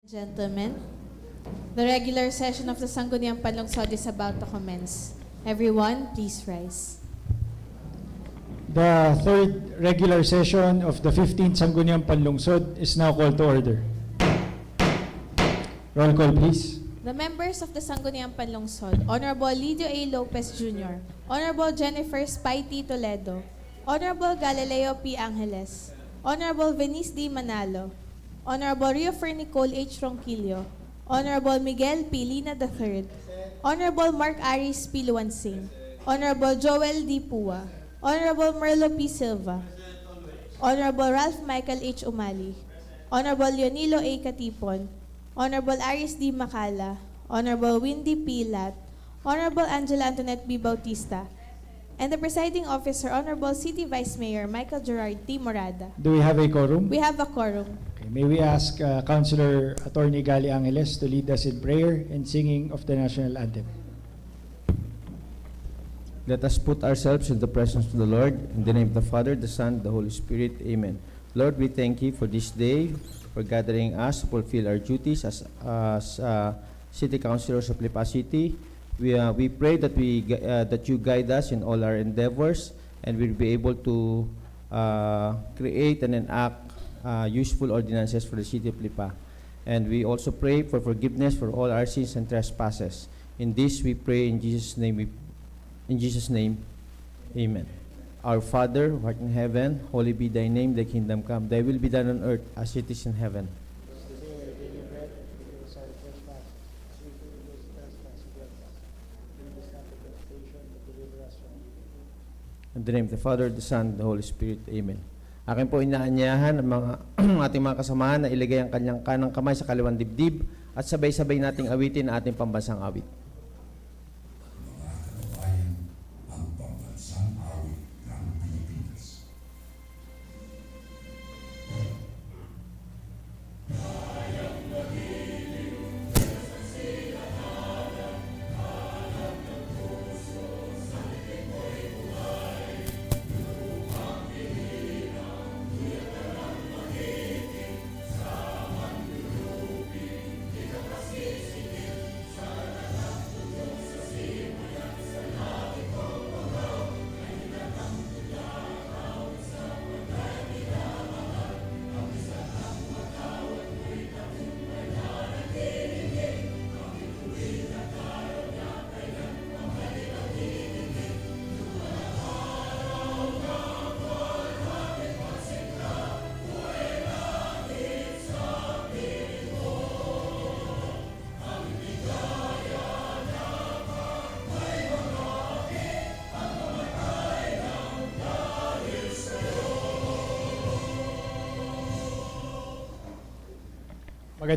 Gentlemen, the regular session of the Sangguniang Panlungsod is about to commence. Everyone, please rise. The third regular session of the 15th Sangguniang Panlungsod is now called to order. Roll call, please. The members of the Sangguniang Panlungsod, Honorable Lidio A. Lopez Jr., Honorable Jennifer Spaiti Toledo, Honorable Galileo P. Angeles, Honorable Venice D. Manalo, Honorable Riofer Nicole H. Ronquillo, Honorable Miguel P. Lina III, Honorable Mark Aris P. Luansing, Honorable Joel D. Pua, Honorable Merlo P. Silva, Honorable Ralph Michael H. Umali, Honorable Leonilo A. Katipon, Honorable Aris D. Macala, Honorable Windy P. Lat, Honorable Angela Antoinette B. Bautista, and the presiding officer, Honorable City Vice Mayor Michael Gerard T. Morada. Do we have a quorum? We have a quorum. Okay, may we ask Councilor Attorney Gali Angeles to lead us in prayer and singing of the national anthem. Let us put ourselves in the presence of the Lord. In the name of the Father, the Son, the Holy Spirit. Amen. Lord, we thank you for this day, for gathering us to fulfill our duties as city councilors of Lipa City. We pray that that you guide us in all our endeavors, and we'll be able to create and enact useful ordinances for the city of Lipa. And we also pray for forgiveness for all our sins and trespasses. In this we pray in Jesus' name. Amen. Our Father, who art in heaven, holy be thy name, thy kingdom come, thy will be done on earth as it is in heaven. In the name of the Father, the Son, the Holy Spirit. Amen. Akin po inaanyahan ang mga ating mga kasamahan na ilagay ang kanyang kanang kamay sa kaliwang dibdib at sabay-sabay nating awitin ang ating pambansang awit.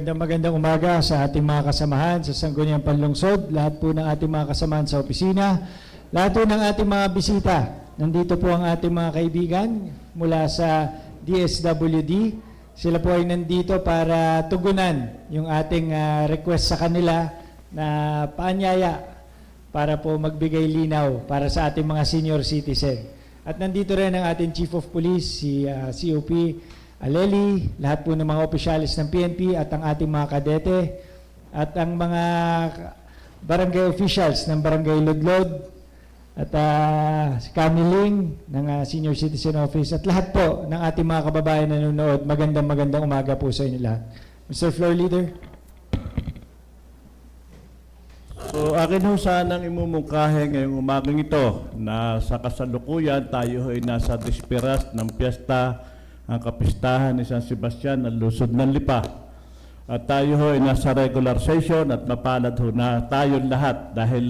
Magandang umaga sa ating mga kasamahan sa Sangguniang Panlungsod, lahat po ng ating mga kasamahan sa opisina, lahat po ng ating mga bisita. Nandito po ang ating mga kaibigan mula sa DSWD. Sila po ay nandito para tugunan yung ating request sa kanila na paanyaya para po magbigay linaw para sa ating mga senior citizen. At nandito rin ang ating Chief of Police, si COP Aleli, lahat po ng mga opisyalis ng PNP at ang ating mga kadete at ang mga barangay officials ng Barangay Ludlod at si Camiling ng Senior Citizen Office at lahat po ng ating mga kababayan na nanonood. Magandang umaga po sa inyo lahat. Mr. Floor Leader. So akin ho sanang imumungkahi ngayong umagang ito na sa kasalukuyan tayo ay nasa disperas ng piyesta ang kapistahan ni San Sebastian ng Lungsod ng Lipa. At tayo ho ay nasa regular session at mapalad ho na tayo lahat dahil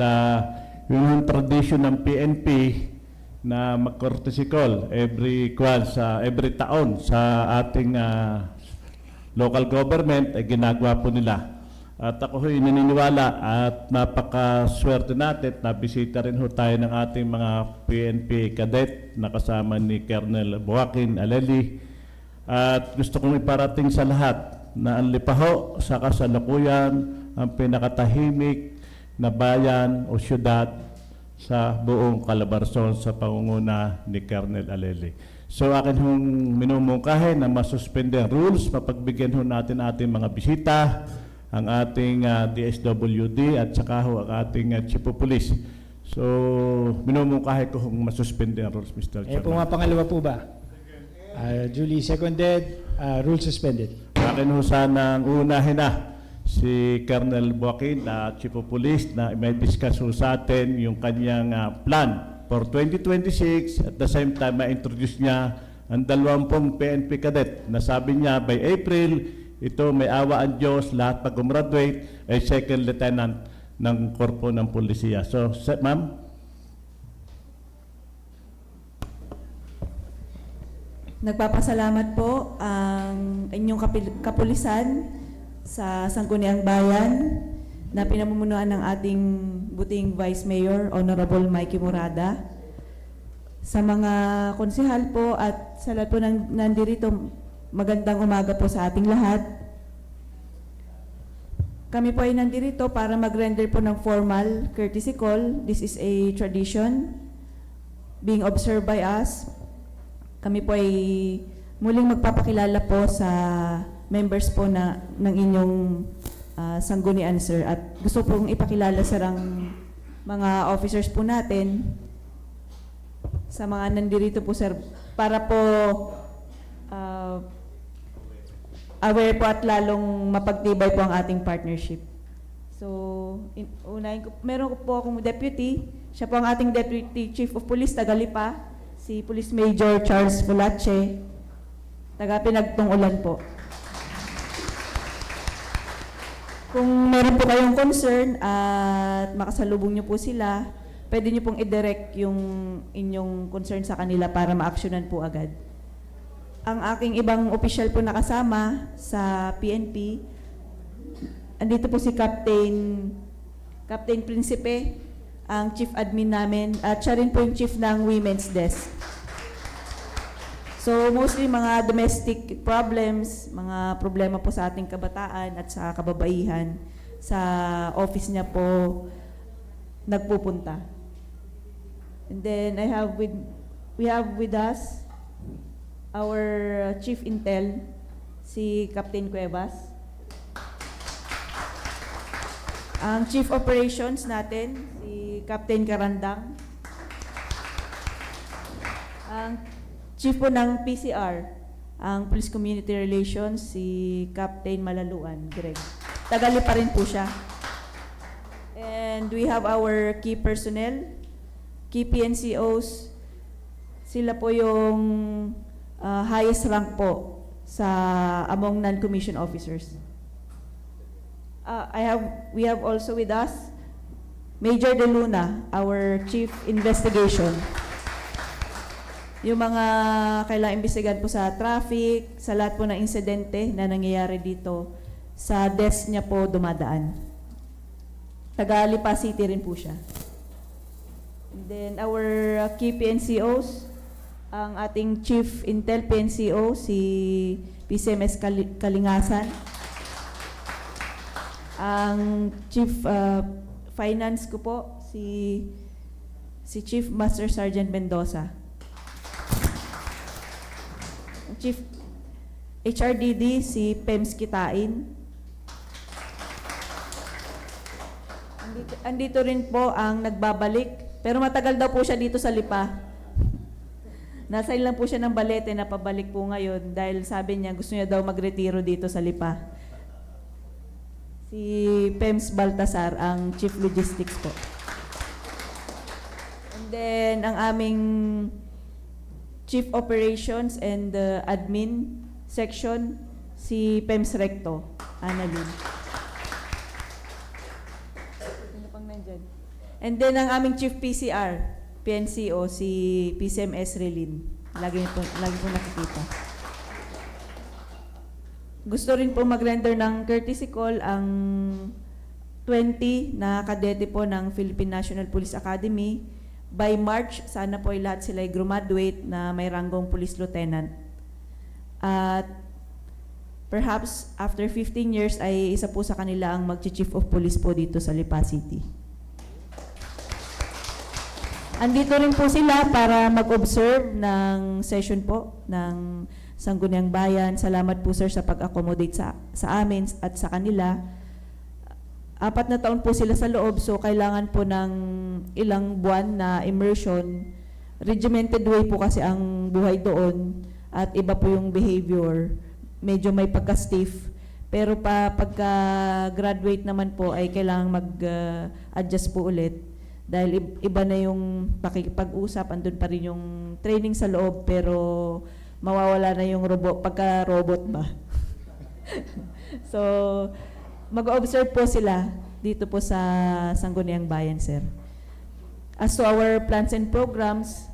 yung tradition ng PNP na mag-courtesy call every taon sa ating local government ay ginagawa po nila. At ako ho'y naniniwala at napakaswerte natin na bisita rin ho tayo ng ating mga PNP cadet na kasama ni Colonel Joaquin Aleli. At gusto kong iparating sa lahat na ang Lipa ho sa kasalukuyan ang pinakatahimik na bayan o syudad sa buong Calabarzon sa pangunguna ni Colonel Aleli. So akin hong minumungkahi na masuspende ang rules, mapagbigyan ho natin ating mga bisita, ang ating DSWD at saka ho ang ating Chief of Police. So minumungkahi ko hong masuspende ang rules, Mr. Eh po Chairman. nga pangalawa po ba? Duly seconded, rule suspended. Akin ho sanang unahin na si Colonel Joaquin na Chief of Police na may discuss ho sa atin yung kanyang plan for 2026 at the same time ma-introduce niya ang 20 PNP cadet na sabi niya by April ito may awa ang Diyos lahat pag gumraduate ay second lieutenant ng korpo ng polisiya. So ma'am, Nagpapasalamat po ang inyong kapulisan sa Sangguniang Bayan na pinamumunuan ng ating buting Vice Mayor, Honorable Mikey Morada. Sa mga konsehal po at sa lahat po nandirito, magandang umaga po sa ating lahat. Kami po ay nandirito para mag-render po ng formal courtesy call. This is a tradition being observed by us. Kami po ay muling magpapakilala po sa members po ng inyong sanggunian, sir. At gusto pong ipakilala, sir, ang mga officers po natin sa mga nandirito po, sir, para po aware po at lalong mapagtibay po ang ating partnership. So, unahin ko, meron po akong deputy. Siya po ang ating Deputy Chief of Police, Tagalipa, si Police Major Charles Fulache, taga Pinagtunggulan po. Kung meron po kayong concern at makasalubong niyo po sila, pwede niyo pong i-direct yung inyong concern sa kanila para ma-actionan po agad. Ang aking ibang opisyal po nakasama sa PNP, andito po si Captain Principe, ang Chief Admin namin, at siya rin po yung Chief ng Women's Desk. So mostly mga domestic problems, mga problema po sa ating kabataan at sa kababaihan, sa office niya po nagpupunta. And then we have with us our Chief Intel, si Captain Cuevas. Ang Chief Operations natin, si Captain Karandang. Ang Chief po ng PCR, ang Police Community Relations, si Captain Malaluan, Greg. Tagali pa rin po siya. And we have our key personnel, key PNCOs. Sila po yung highest rank po sa among non-commissioned officers. We have also with us Major De Luna, our Chief Investigation. Yung mga kailangang imbestigahan po sa traffic, sa lahat po ng insidente na nangyayari dito, sa desk niya po dumadaan. Taga Lipa City rin po siya. And then our key PNCOs, ang ating Chief Intel PNCO, si PCMS Kalingasan. Ang Chief Finance ko po, si Chief Master Sergeant Mendoza. Ang Chief HRDD, si Pems Kitain. Andito rin po ang nagbabalik, pero matagal daw po siya dito sa Lipa. Nasail lang po siya ng Balete na pabalik po ngayon dahil sabi niya gusto niya daw magretiro dito sa Lipa. Si Pems Baltasar, ang Chief Logistics po. And then, ang aming Chief Operations and Admin Section, si Pems Recto, Annalyn. Sino pang nandyan? And then, ang aming Chief PCR, PNCO, si PCMS Relin. Lagi po nakikita. Gusto rin po mag-render ng courtesy call ang 20 na kadete po ng Philippine National Police Academy. By March, sana po ay lahat sila ay graduate na may ranggong police lieutenant. At perhaps after 15 years ay isa po sa kanila ang mag-chief of police po dito sa Lipa City. andito rin po sila para mag-observe ng session po ng Sangguniang Bayan. Salamat po sir sa pag-accommodate sa amin at sa kanila. 4 na taon po sila sa loob, so kailangan po ng ilang buwan na immersion. Regimented way po kasi ang buhay doon at iba po yung behavior. Medyo may pagka-stiff. Pero pagka-graduate naman po ay kailangan mag-adjust po ulit. Dahil iba na yung pakikipag-usap, andun pa rin yung training sa loob, pero mawawala na yung pagka-robot ba. So, mag-observe po sila dito po sa Sangguniang Bayan, sir. As to our plans and programs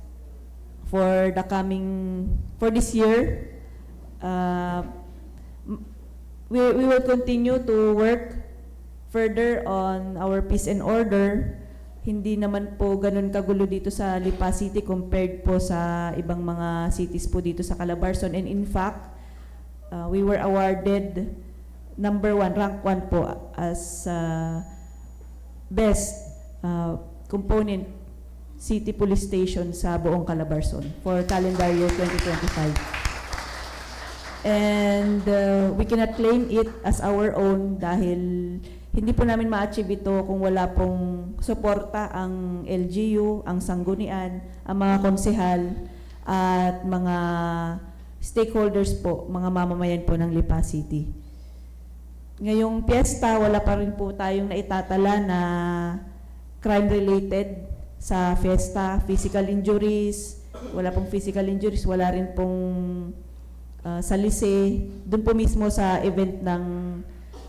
for this year, we will continue to work further on our peace and order. Hindi naman po ganun kagulo dito sa Lipa City compared po sa ibang mga cities po dito sa Calabarzon. And in fact, we were awarded rank 1 po as best component city police station sa buong Calabarzon for calendar year 2025. And we cannot claim it as our own dahil hindi po namin ma-achieve ito kung wala pong suporta ang LGU, ang Sanggunian, ang mga konsehal at mga stakeholders po, mga mamamayan po ng Lipa City. Ngayong piyesta, wala pa rin po tayong naitatala na crime-related sa fiesta, physical injuries, wala pong physical injuries, wala rin pong salise, doon po mismo sa event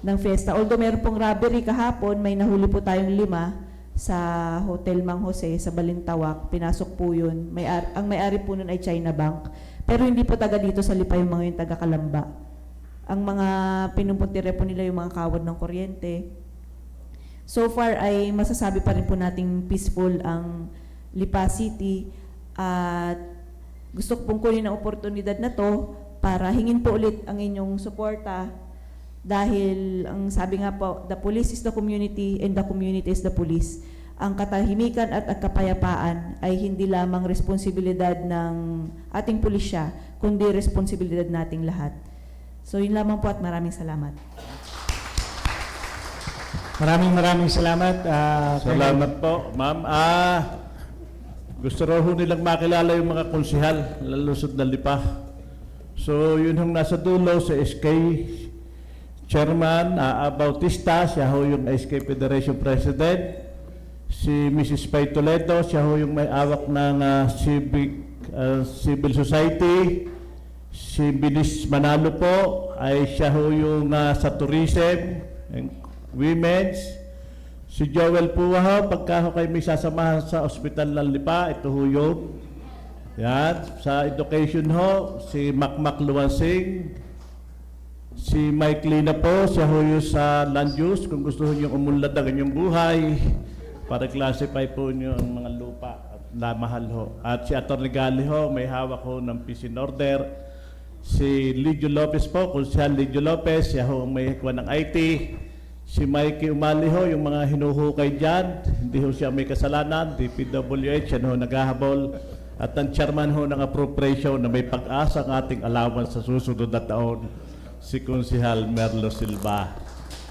ng fiesta. Although meron pong robbery kahapon, may nahuli po tayong 5 sa Hotel Mang Jose sa Balintawak. Pinasok po yun. Ang may-ari po nun ay China Bank. Pero hindi po taga dito sa Lipa yung mga yung taga Kalamba. Ang mga pinupuntire po nila yung mga kawad ng kuryente. So far ay masasabi pa rin po nating peaceful ang Lipa City at gusto ko pong kunin ang oportunidad na to para hingin po ulit ang inyong suporta dahil ang sabi nga po, the police is the community and the community is the police. Ang katahimikan at ang kapayapaan ay hindi lamang responsibilidad ng ating pulisya, kundi responsibilidad nating lahat. So yun lamang po at maraming salamat. Maraming salamat. Salamat po, ma'am. Gusto raw ho nilang makilala yung mga konsihal na lusod na Lipa. So, yun yung nasa dulo sa SK Chairman Bautista, siya ho yung SK Federation President. Si Mrs. Pay Toledo, siya ho yung may awak ng Civil Society. Si Binis Manalo po, ay siya ho yung sa Tourism and Women's. Si Joel Puwa ho, pagka ho kayo may sasamahan sa Ospital ng Lipa, ito ho yung yan. Sa education ho, si Macmac Luwansing, si Mike Lina po, siya ho yung sa land use, kung gusto nyo umunlad ang inyong buhay, para classify po nyo ang mga lupa at namahal ho. At si Atty. Gali ho, may hawak ho ng peace and order. Si Lidio Lopez po, Konsyal Lidio Lopez, siya ho ang may hikwa ng IT. Si Mikey Umali ho, yung mga hinuhukay dyan, hindi ho siya may kasalanan, DPWH, yan ho naghahabol. At ang chairman ho ng appropriation na may pag-asa ang ating allowance sa susunod na taon, si Konsihal Merlo Silva.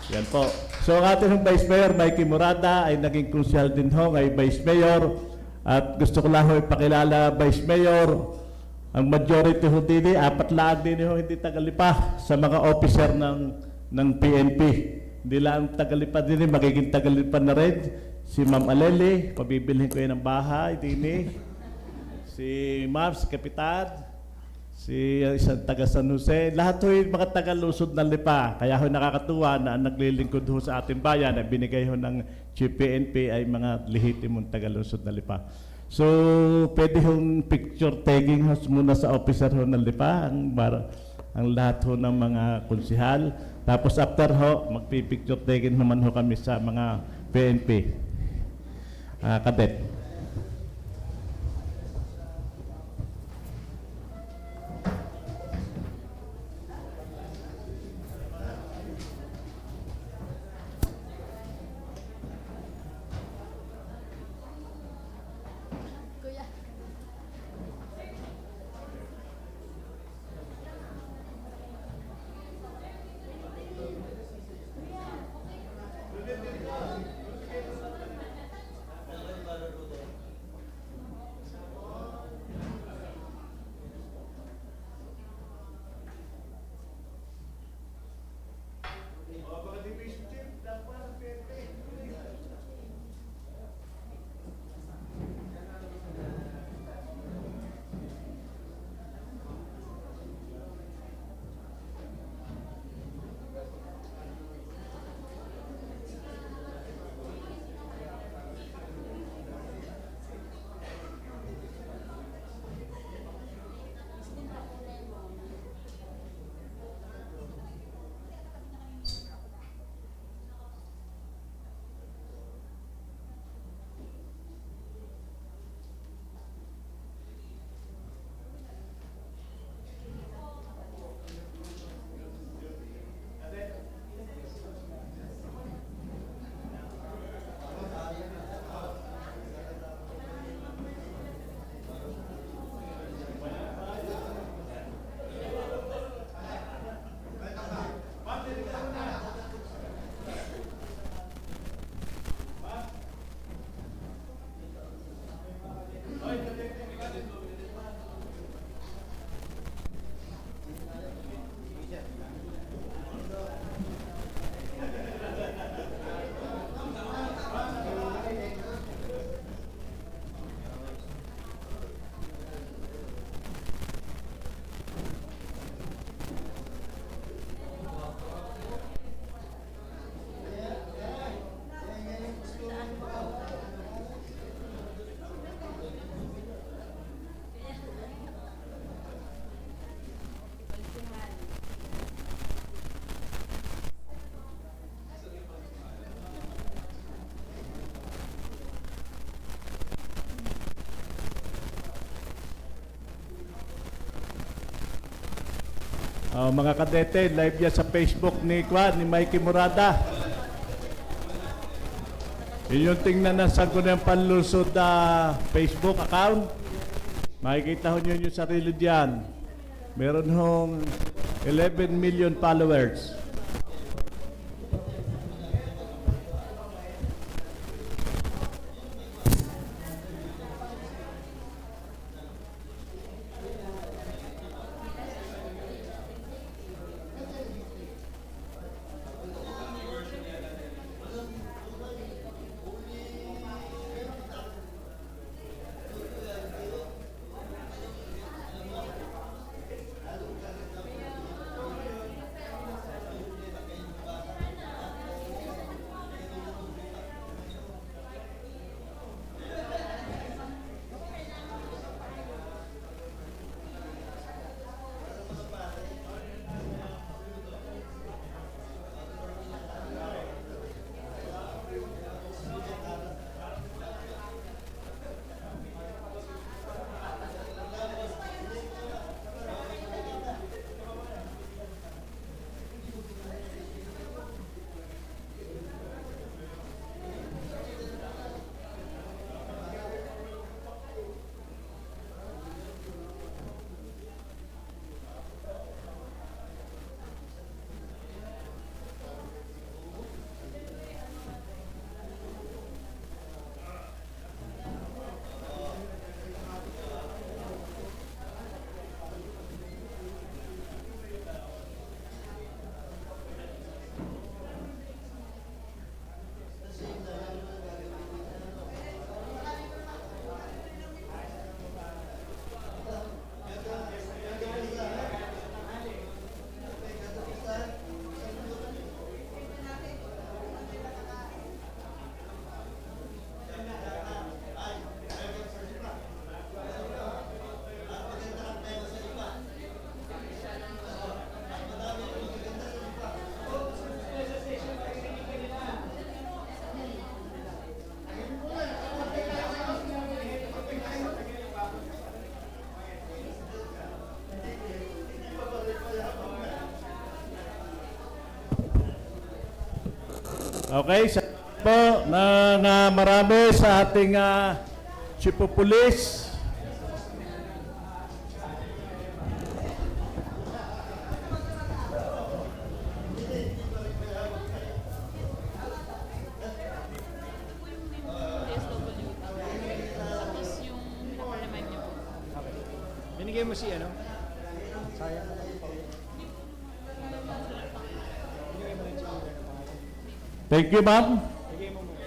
Yan po. So ang ating Vice Mayor, Mikey Murada, ay naging konsihal din ho, ay Vice Mayor. At gusto ko lang ho ipakilala, Vice Mayor, ang majority ho din, 4 laag din ho, hindi Tagalipa sa mga officer ng PNP. Hindi lang Tagalipa din, magiging Tagalipa na rin. Si Ma'am Aleli, pabibilhin ko yan ng bahay, din si Ma'am, si Kapitan, si isang taga San Jose, lahat ho yung mga taga-lusod ng Lipa. Kaya ho nakakatuwa na ang naglilingkod ho sa ating bayan na binigay ho ng Chief PNP ay mga lehitimong taga-lusod ng Lipa. So, pwede hong picture taking ho muna sa officer ho ng Lipa, ang lahat ho ng mga konsihal. Tapos after ho, magpipicture taking naman ho kami sa mga PNP. Kadet. Mga kadete, live yan sa Facebook ni Mikey Murada. Yun yung tingnan ng Sangguniang Panlungsod na Facebook account. Makikita ho nyo yung sarili diyan. Meron hong 11 million followers. Okay, sa po na marami sa ating Chief of Police. Binigay mo si ano? Sayang. Thank you, ma'am. Bigay mo muna.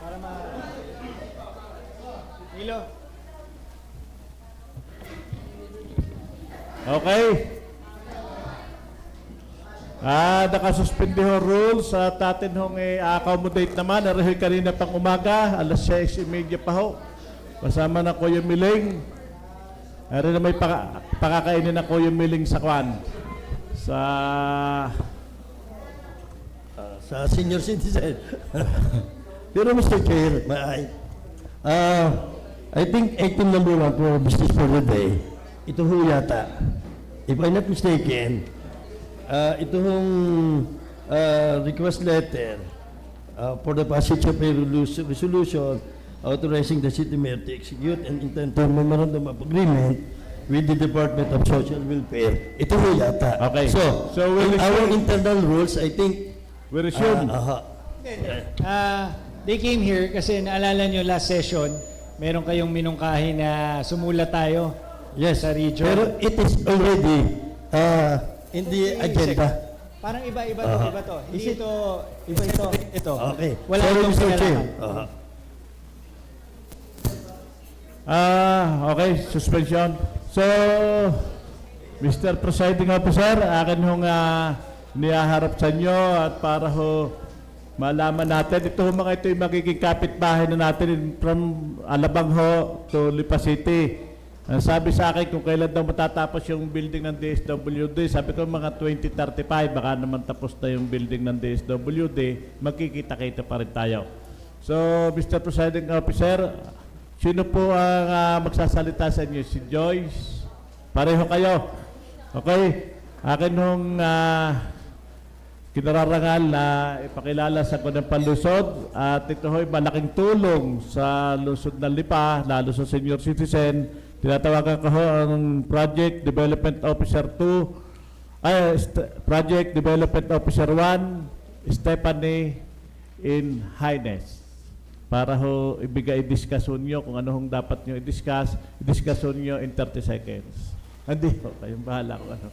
Para ma... Milo. Okay. Nakasuspindi ho rules at atin hong accommodate naman. Narihoy kanina pang umaga, alas 6:30 pa ho. Kasama na Kuya Miling. Ari na may pakakainin na Kuya Miling sa kwan. Sa senior citizen. Pero Mr. Chair, I think item number 1 for business for the day, ito ho yata, if I'm not mistaken, ito hong request letter for the passage of a resolution authorizing the city mayor to execute and enter memorandum of agreement with the Department of Social Welfare. Ito ho yata. Okay. So we'll in our resume. internal rules, I think, We resume. They came here kasi naalala nyo last session, meron kayong minungkahi na sumulat tayo yes, sa region. pero it is already in the agenda. Parang iba-iba Aha. to, iba to. Hindi Is it- ito, iba ito. Ito. Okay. Wala Sorry, itong Mr. Chair. kinalaman. Okay, suspension. So, Mr. Presiding Officer, akin hong niyaharap sa inyo at para ho malaman natin. Ito ho mga ito yung magiging kapitbahay na natin from Alabang ho to Lipa City. Sabi sa akin kung kailan daw matatapos yung building ng DSWD, sabi ko mga 2035, baka naman tapos na yung building ng DSWD, magkikita-kita pa rin tayo. So, Mr. Presiding Officer, sino po ang magsasalita sa inyo? Si Joyce? Pareho kayo. Okay, akin hong kinararangal na ipakilala sa Sangguniang Panlusod at ito ho'y malaking tulong sa lusod ng Lipa, lalo sa senior citizen. Tinatawagan ko ho ang Project Development Officer 2, Project Development Officer 1, Stephanie in Highness. Para ho i-discussion nyo kung ano hong dapat nyo i-discussion nyo in 30 seconds. Hindi ho, kayong bahala kung ano.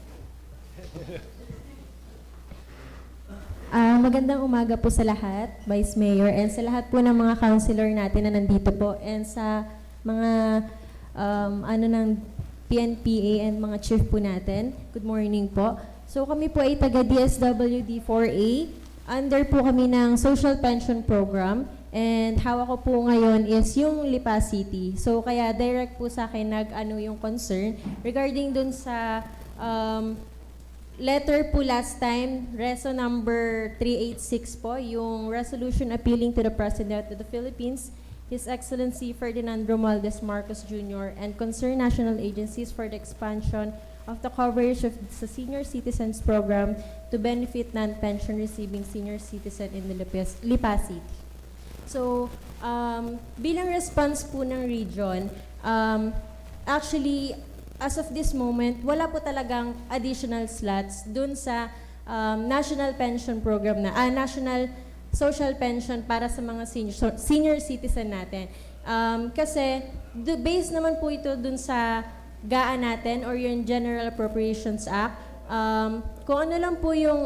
Magandang umaga po sa lahat, Vice Mayor, and sa lahat po ng mga councilor natin na nandito po, and sa mga ng PNPA and mga chief po natin. Good morning po. So kami po ay taga DSWD 4A. Under po kami ng Social Pension Program, and hawak ko po ngayon is yung Lipa City. So kaya direct po sa akin yung concern regarding dun sa letter po last time, Reso number 386 po, yung resolution appealing to the President of the Philippines, His Excellency Ferdinand Romualdez Marcos Jr. and concerned national agencies for the expansion of the coverage of the Senior Citizens Program to benefit non-pension receiving senior citizen in the Lipa City. So, bilang response po ng region, actually, as of this moment, wala po talagang additional slots dun sa national pension program national social pension para sa mga senior citizen natin. Kasi based naman po ito dun sa GAA natin or yung General Appropriations Act. Kung ano lang po yung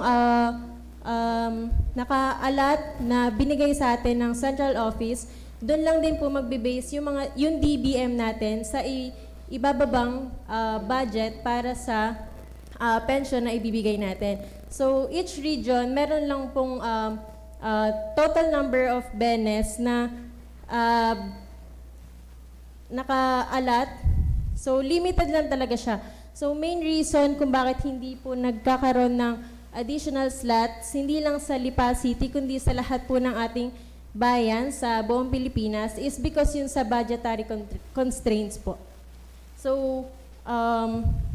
naka-alat na binigay sa atin ng central office, dun lang din po magbe-base yung DBM natin sa ibababang budget para sa pension na ibibigay natin. So each region, meron lang pong total number of benes na naka-alat. So limited lang talaga siya. So main reason kung bakit hindi po nagkakaroon ng additional slots, hindi lang sa Lipa City, kundi sa lahat po ng ating bayan sa buong Pilipinas is because yun sa budgetary constraints po. So,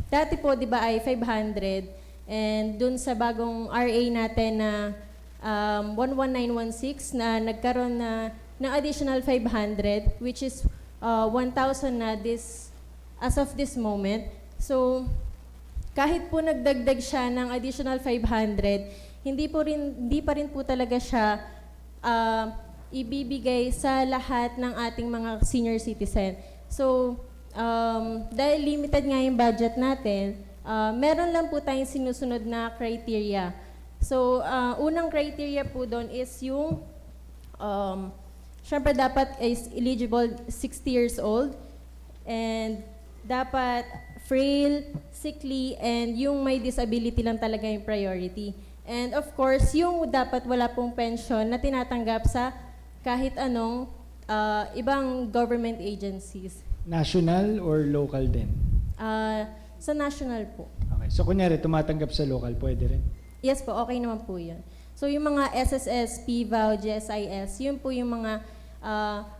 dati po, di ba, ay 500. And dun sa bagong RA natin na 11916 na nagkaroon ng additional 500, which is 1,000 na as of this moment. So, kahit po nagdagdag siya ng additional 500, hindi pa rin po talaga siya ibibigay sa lahat ng ating mga senior citizen. So, dahil limited nga yung budget natin, meron lang po tayong sinusunod na criteria. So, unang criteria po doon is yung, syempre dapat is eligible 60 years old, and dapat frail, sickly, and yung may disability lang talaga yung priority. And of course, yung dapat wala pong pension na tinatanggap sa kahit anong ibang government agencies. National or local din? Sa national po. Okay. So kunyari, tumatanggap sa local, pwede rin? Yes po, okay naman po yun. So yung mga SSS, PVAW, GSIS, yun po yung mga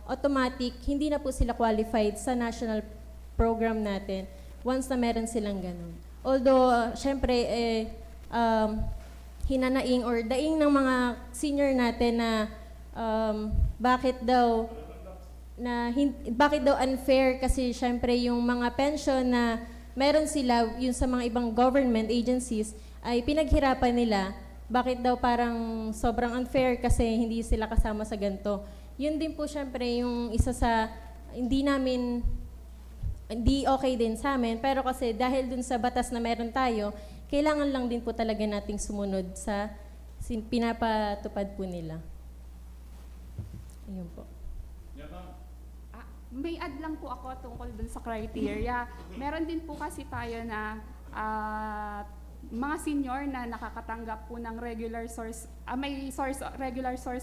automatic, hindi na po sila qualified sa national program natin once na meron silang ganun. Although, syempre, hinanaing or daing ng mga senior natin na bakit daw unfair kasi syempre yung mga pension na meron sila yung sa mga ibang government agencies ay pinaghirapan nila. Bakit daw parang sobrang unfair kasi hindi sila kasama sa ganito. Yun din po syempre yung isa sa hindi okay din sa amin, pero kasi dahil dun sa batas na meron tayo, kailangan lang din po talaga nating sumunod sa pinapatupad po nila. Ayun po. May add lang po ako tungkol dun sa criteria. Meron din po kasi tayo na mga senior na nakakatanggap po ng regular source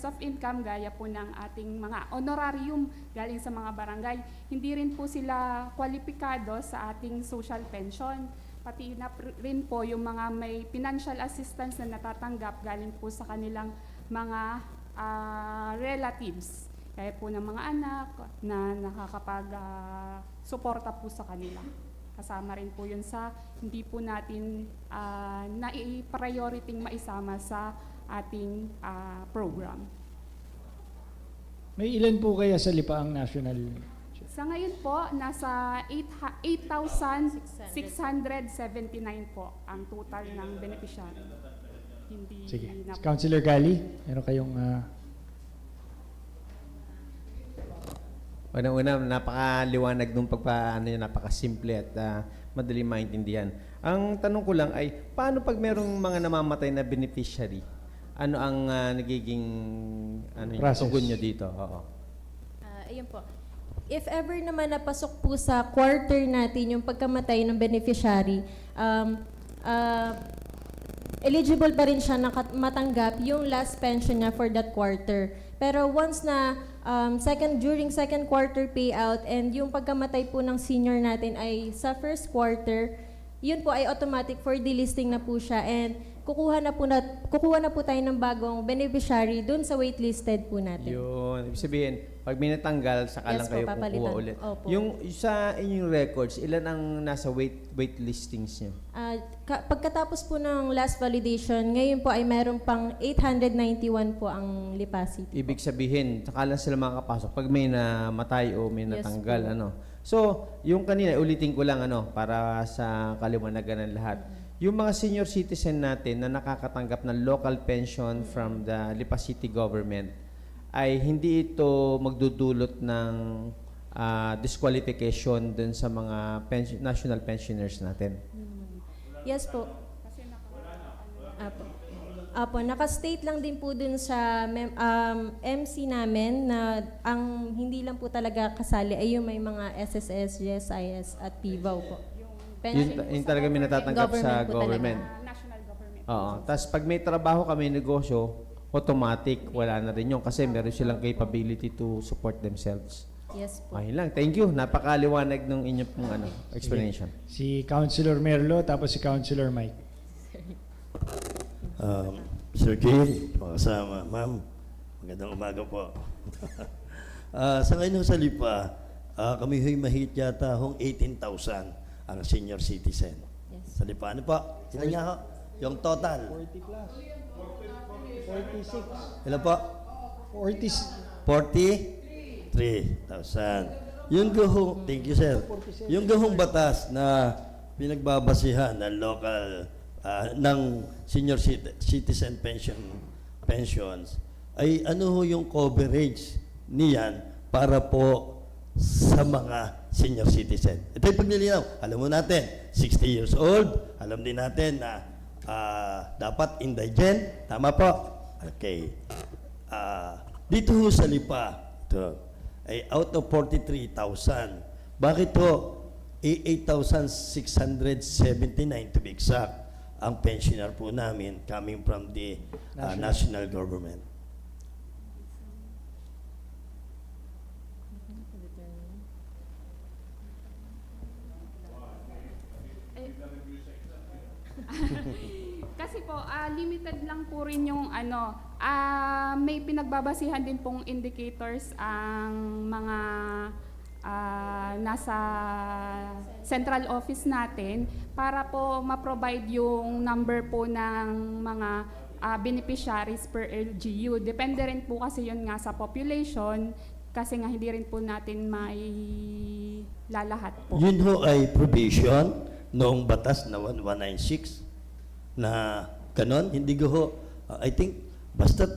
of income gaya po ng ating mga honorarium galing sa mga barangay. Hindi rin po sila kwalipikado sa ating social pension. Pati na rin po yung mga may financial assistance na natatanggap galing po sa kanilang mga relatives. Kaya po ng mga anak na nakakapag-suporta po sa kanila. Kasama rin po yun sa hindi po natin nai-priority maisama sa ating program. May ilan po kaya sa Lipaang National? Sa ngayon po, nasa 8,679 po ang total ng beneficiary. Hindi Sige. na po. Councilor Gali, meron kayong... Unang-una, napakaliwanag nung napakasimple at madali maintindihan. Ang tanong ko lang ay, paano pag merong mga namamatay na beneficiary? Ano ang nagiging yung Process. tugon nyo dito? Oo. Ayun po. If ever naman napasok po sa quarter natin yung pagkamatay ng beneficiary, eligible pa rin siya na matanggap yung last pension niya for that quarter. Pero once na during second quarter payout and yung pagkamatay po ng senior natin ay sa first quarter, yun po ay automatic for delisting na po siya and kukuha na po tayo ng bagong beneficiary dun sa waitlisted po natin. Yun. Ibig sabihin, pag may natanggal, saka Yes lang po, kayo papalitan. kukuha ulit. Opo. Yung sa inyong records, ilan ang nasa wait listings nyo? Pagkatapos po ng last validation, ngayon po ay meron pang 891 po ang Lipa City. Ibig sabihin, saka lang sila makakapasok pag may namatay o may Yes natanggal. po. So, yung kanina, ulitin ko lang para sa kaliwanagan ng lahat. Yung mga senior citizen natin na nakakatanggap ng local pension from the Lipa City government, ay hindi ito magdudulot ng disqualification dun sa mga national pensioners natin. Yes po. Apo, naka-state lang din po dun sa MC namin na ang hindi lang po talaga kasali ay yung may mga SSS, GSIS at PIVAW po. Yun talaga may natatanggap sa Government po government. National government. Oo. Tapos pag may trabaho kami, negosyo, automatic, wala na rin yun kasi meron silang capability to support themselves. Yes po. Okay lang. Thank you. Napakaliwanag ng inyong explanation. Si Councilor Merlo, tapos si Councilor Mike. Sir Gil, kasama, ma'am, magandang umaga po. Sa ngayon sa Lipa, kami ho'y mahigit yata hong 18,000 ang senior citizen. Yes. Sa Lipa, ano po? Ilan nga ho? Yung total. 40 plus. 46. Ilan po? 40. 43,000. Yung gahong, thank you sir, yung gahong batas na pinagbabasihan ng local, ng senior citizen pensions, ay ano ho yung coverage niyan para po sa mga senior citizen. Ito yung pagnilinaw. Alam mo natin, 60 years old, alam din natin na dapat indigent. Tama po? Okay. Dito ho sa Lipa, ito, ay out of 43,000. Bakit ho? 8,679 to be exact ang pensioner po namin coming from the national government. Kasi po, limited lang po rin yung may pinagbabasihan din pong indicators ang mga nasa central office natin para po ma-provide yung number po ng mga beneficiaries per LGU. Depende rin po kasi yun nga sa population kasi nga hindi rin po natin may lalahat po. Yun ho ay provision noong batas na 1196 na ganon. Hindi ho, I think, basta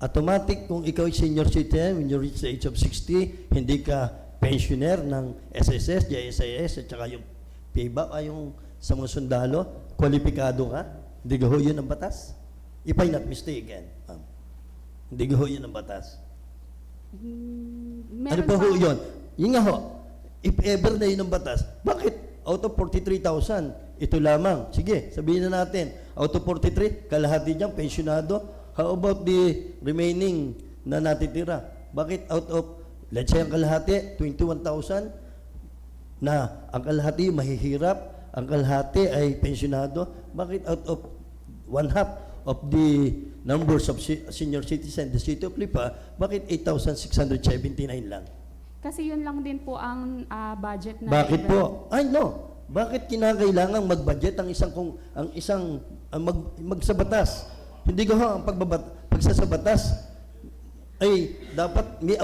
automatic kung ikaw ay senior citizen, when you reach the age of 60, hindi ka pensioner ng SSS, JSIS, at saka yung PayBack, yung sa mga sundalo, kwalipikado ka. Hindi ho yun ang batas? If I'm not mistaken. Hindi ho yun ang batas. Ano pa ho yun? Yun nga ho, if ever na yun ang batas, bakit out of 43,000, ito lamang? Sige, sabihin na natin, out of 43, kalahati dyan, pensionado. How about the remaining na natitira? Bakit out of, let's say ang kalahati, 21,000, na ang kalahati mahihirap, ang kalahati ay pensionado, bakit out of one half of the numbers of senior citizens, the city of Lipa, bakit 8,679 lang? Kasi yun lang din po ang budget na Bakit po? Ay, no. Bakit kinakailangang mag-budget magsabatas? Hindi ko ang pagsasabatas ay dapat may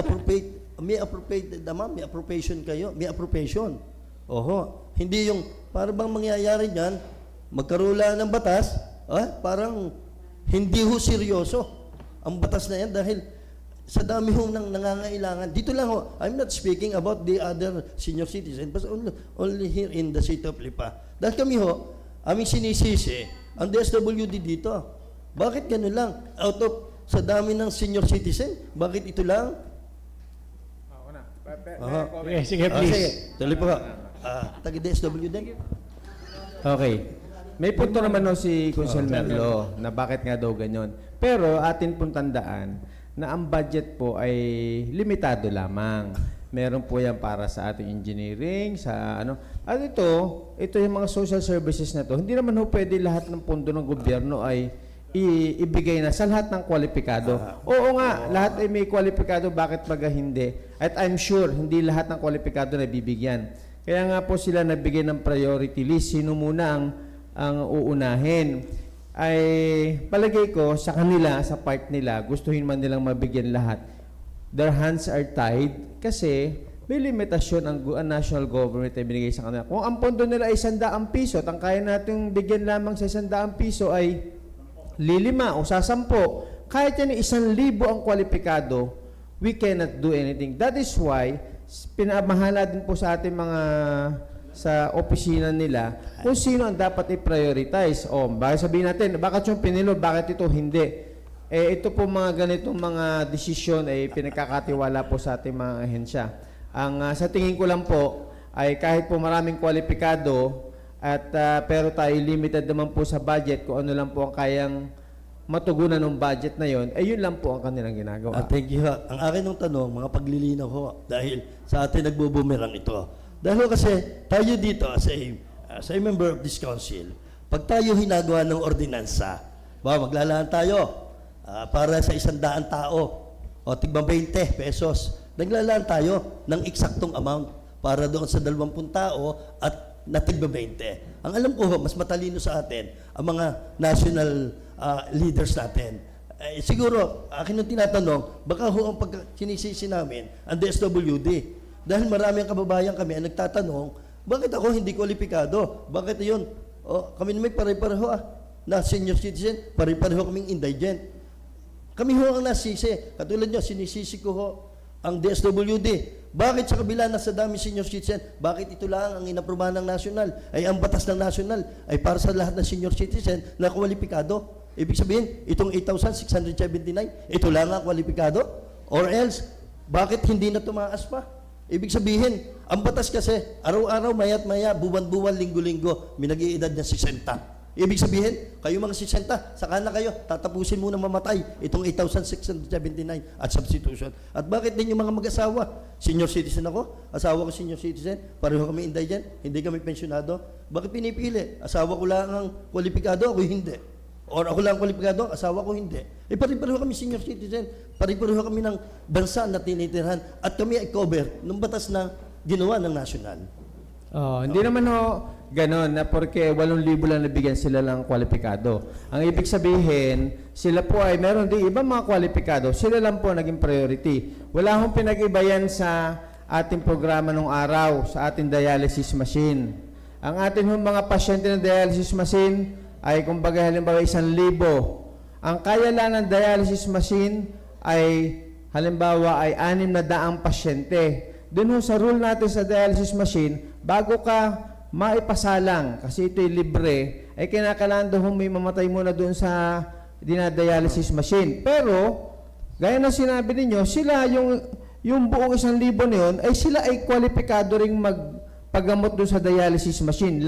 appropriation kayo, may appropriation. Oho, hindi yung para bang mangyayari niyan, magkaroon lang ng batas, parang hindi ho seryoso ang batas na yan dahil sa dami hong nangangailangan. Dito lang ho, I'm not speaking about the other senior citizens, but only here in the city of Lipa. Dahil kami ho, aming sinisisi, ang DSWD dito. Bakit ganun lang? Out of sa dami ng senior citizen, bakit ito lang? Sige, please. Sige, tuloy po. Taga-DSWD. Okay. May punto naman no si Consul Merlo na bakit nga daw ganyan. Pero atin pong tandaan na ang budget po ay limitado lamang. Meron po yan para sa ating engineering, sa ano. At ito yung mga social services na to. Hindi naman ho pwede lahat ng pondo ng gobyerno ay ibigay na sa lahat ng kwalipikado. Oo nga, lahat ay may kwalipikado, bakit baga hindi? At I'm sure, hindi lahat ng kwalipikado na bibigyan. Kaya nga po sila nabigay ng priority list. Sino muna ang uunahin? Ay palagay ko sa kanila, sa part nila, gustuhin man nilang mabigyan lahat. Their hands are tied kasi may limitasyon ang national government ay binigay sa kanila. Kung ang pondo nila ay 100 piso at ang kaya natin bigyan lamang sa 100 piso ay 5 o 10, kahit yan 1,000 ang kwalipikado, we cannot do anything. That is why, pinamahala din po sa ating mga sa opisina nila kung sino ang dapat i-prioritize. O, bakit sabihin natin, bakit yung pinilo, bakit ito hindi? Ito po mga ganitong mga desisyon ay pinagkakatiwala po sa ating mga ahensya. Sa tingin ko lang po, ay kahit po maraming kwalipikado, pero tayo limited naman po sa budget kung ano lang po ang kayang matugunan ng budget na yon, yun lang po ang kanilang ginagawa. Thank you. Ang akin ng tanong, mga paglilinaw ho, dahil sa atin nagbubumerang ito. Dahil kasi tayo dito as a member of this council, pag tayo hinagawa ng ordinansa, maglalaan tayo para sa 100 tao o tigba 20 pesos. Naglalaan tayo ng eksaktong amount para doon sa 20 tao at na tigba 20. Ang alam ko, mas matalino sa atin ang mga national leaders natin. Siguro, akin yung tinatanong, baka ho ang sinisisi namin ang DSWD. Dahil marami ang kababayan kami ang nagtatanong, bakit ako hindi kwalipikado? Bakit yun? Kami naman pare-pareho na senior citizen, pare-pareho kaming indigent. Kami ho ang nasisi. Katulad nyo, sinisisi ko ho ang DSWD. Bakit sa kabila na sa dami senior citizen, bakit ito lang ang inaprubahan ng national? Ay ang batas ng national ay para sa lahat ng senior citizen na kwalipikado. Ibig sabihin, itong 8,679, ito lang ang kwalipikado? Or else, bakit hindi na tumaas pa? Ibig sabihin, ang batas kasi, araw-araw, mayat-maya, buwan-buwan, linggo-linggo, may nag-iedad na 60. Ibig sabihin, kayo mga 60, saka na kayo, tatapusin muna mamatay itong 8,679 at substitution. At bakit din yung mga mag-asawa? Senior citizen ako, asawa ko senior citizen, pareho kami indigent, hindi kami pensyonado. Bakit pinipili? Asawa ko lang ang kwalipikado, ako hindi. Or ako lang ang kwalipikado, asawa ko hindi. Pare-pareho kami senior citizen, pare-pareho kami ng bansa na tinitirhan at kami ay cover ng batas na ginawa ng national. Hindi naman ganon na porque 8,000 lang nabigyan sila lang kwalipikado. Ang ibig sabihin, sila po ay meron din ibang mga kwalipikado, sila lang po naging priority. Wala akong pinag-iba yan sa ating programa nung araw, sa ating dialysis machine. Ang ating mga pasyente ng dialysis machine ay kumbaga halimbawa 1,000. Ang kaya lang ng dialysis machine ay halimbawa ay 600 pasyente. Doon sa rule natin sa dialysis machine, bago ka maipasalang, kasi ito'y libre, ay kinakailangan daw may mamatay muna doon sa dinadialysis machine. Pero, gaya ng sinabi ninyo, sila yung buong 1,000 na yun, ay sila ay kwalipikado ring magpagamot doon sa dialysis machine.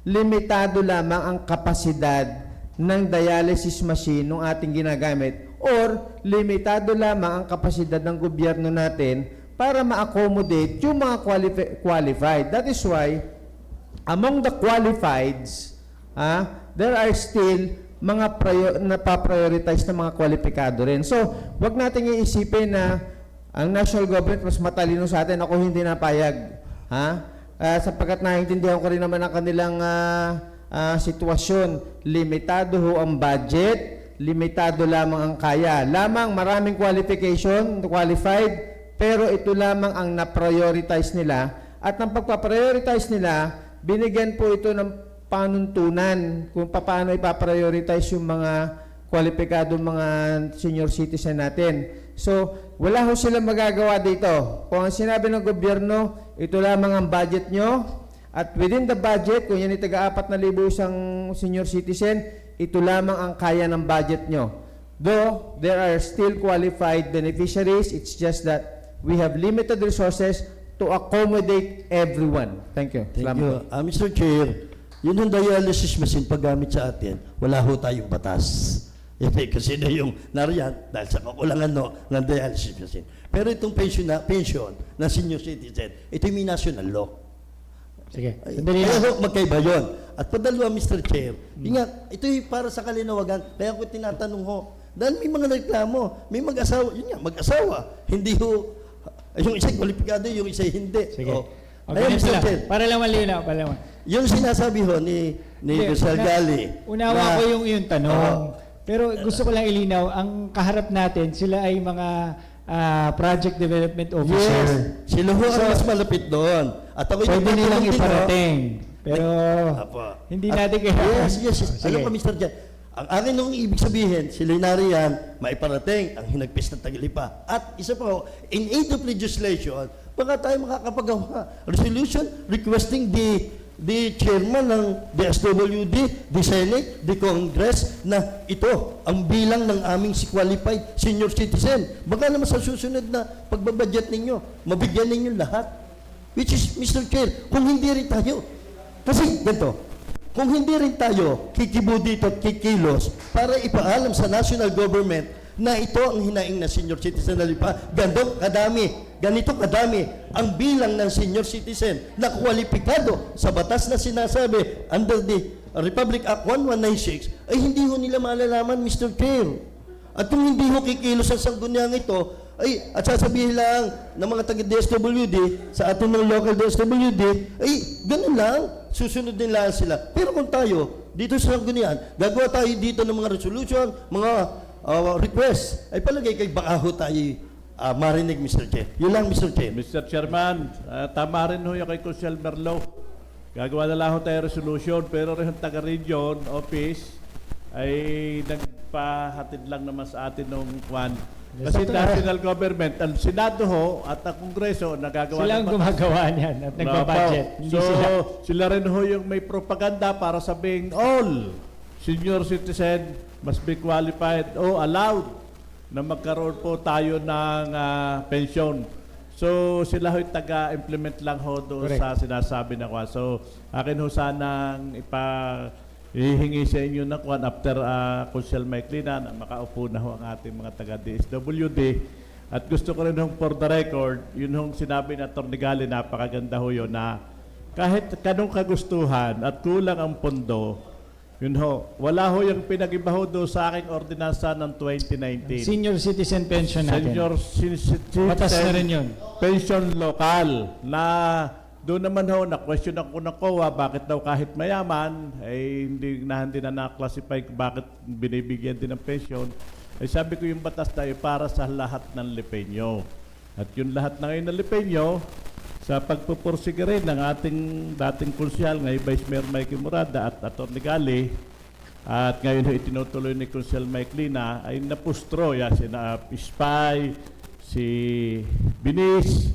Limitado lamang ang kapasidad ng dialysis machine ng ating ginagamit or limitado lamang ang kapasidad ng gobyerno natin para ma-accommodate yung mga qualified. That is why, among the qualifieds, there are still mga napaprioritize na mga kwalipikado rin. So, wag natin iisipin na Ang national government mas matalino sa atin. Ako hindi napayag. Ha? Sapagkat naiintindihan ko rin naman ang kanilang sitwasyon. Limitado ho ang budget, limitado lamang ang kaya. Lamang maraming qualified, pero ito lamang ang na-prioritize nila. At ng pagpa-prioritize nila, binigyan po ito ng panuntunan kung paano ipaprioritize yung mga kwalipikadong mga senior citizen natin. So, wala ho silang magagawa dito. Kung ang sinabi ng gobyerno, ito lamang ang budget nyo, at within the budget, kung yan ay taga-4,000 isang senior citizen, ito lamang ang kaya ng budget nyo. Though, there are still qualified beneficiaries, it's just that we have limited resources to accommodate everyone. Thank you. Thank Salamat you. po. Mr. Chair, yun yung dialysis machine paggamit sa atin, wala ho tayong batas. Kasi na yung nariyan dahil sa kakulangan ng dialysis machine. Pero itong pension na senior citizen, ito yung may national law. Sige, Ay, sandali kaya lang. ho, magkaiba yun. At padalwa, Mr. Chair, ito yung para sa kalinawagan. Kaya ko tinatanong ho, dahil may mga reklamo, may mag-asawa, yun nga, mag-asawa. Hindi ho, yung isa kwalipikado, yung isa hindi. Sige. Oh. Okay, Ayun, ganito Mr. lang. Chair, Para lang malinaw, yung sinasabi ho ni Giselle Gali. Unawa ko yung tanong. Oo. Pero gusto ko lang ilinaw, ang kaharap natin, sila ay mga project development officer. Yes, sila ho ang So, mas malapit doon. At ako Pwede nilang nagtatanong din, ho. iparating. Pero Apo. hindi At- natin kaya. Yes. Sige. Alam ko, Mr. Jan, ang akin nung ibig sabihin, sila nariyan, maiparating ang hinagpis ng Tagilipa. At isa pa ho, in aid of legislation, baka tayo makakapagawa resolution requesting the chairman ng DSWD, the Senate, the Congress, na ito ang bilang ng aming si qualified senior citizen. Baka naman sa susunod na pagbabudget ninyo, mabigyan ninyo lahat. Which is, Mr. Chair, kung hindi rin tayo, kasi ganito, kung hindi rin tayo kikibo dito at kikilos para ipaalam sa national government na ito ang hinaing na senior citizen na lipa, ganito kadami ang bilang ng senior citizen na kwalipikado sa batas na sinasabi under the Republic Act 1196, ay hindi ho nila malalaman, Mr. Chair. At kung hindi ho kikilos ang sangguniang ito, at sasabihin lang ng mga taga-DSWD sa atin ng local DSWD, ganun lang, susunod din lang sila. Pero kung tayo, dito sa sanggunian, gagawa tayo dito ng mga resolution, mga request, ay palagay kay baka ho tayo marinig, Mr. Chair. Yun lang, Mr. Chair. Mr. Chairman, tama rin ho yung kay Kusel Merlo. Gagawa na lang ho tayo resolution, pero rin taga-region office ay nagpahatid lang naman sa atin nung kwan. Kasi national government, ang Senado ho at ang Kongreso nagagawa Sila ang ng batas. gumagawa niyan at nagbabudget. Hindi So, sila. sila rin ho yung may propaganda para sabing all senior citizen must be qualified o allowed na magkaroon po tayo ng pensyon. So, sila ho'y taga-implement lang ho doon Correct. sa sinasabi na kwan. So, akin ho sanang ihingi sa inyo na kwan after Kusel Maiklina na makaupo na ho ang ating mga taga-DSWD. At gusto ko rin hong for the record, yun hong sinabi na Atty. Gali, napakaganda ho yun na kahit kanong kagustuhan at kulang ang pondo, yun ho, wala ho yung pinag-iba ho doon sa aking ordinansa ng 2019. Senior citizen pension natin. Senior citizen Batas na rin yun. pension lokal na doon naman ho, na-question ako ng COA, bakit daw kahit mayaman, ay hindi na na-classify bakit binibigyan din ng pension. Ay sabi ko yung batas tayo para sa lahat ng Lipeño. At yung lahat na ngayon ng Lipeño, sa pagpupursige rin ng ating dating konsyal, ngayon Vice Mayor Mikey Murada at Atty. Gali, at ngayon ho itinutuloy ni Konsyal Maiklina, ay napustro ya si Spy, si Binis,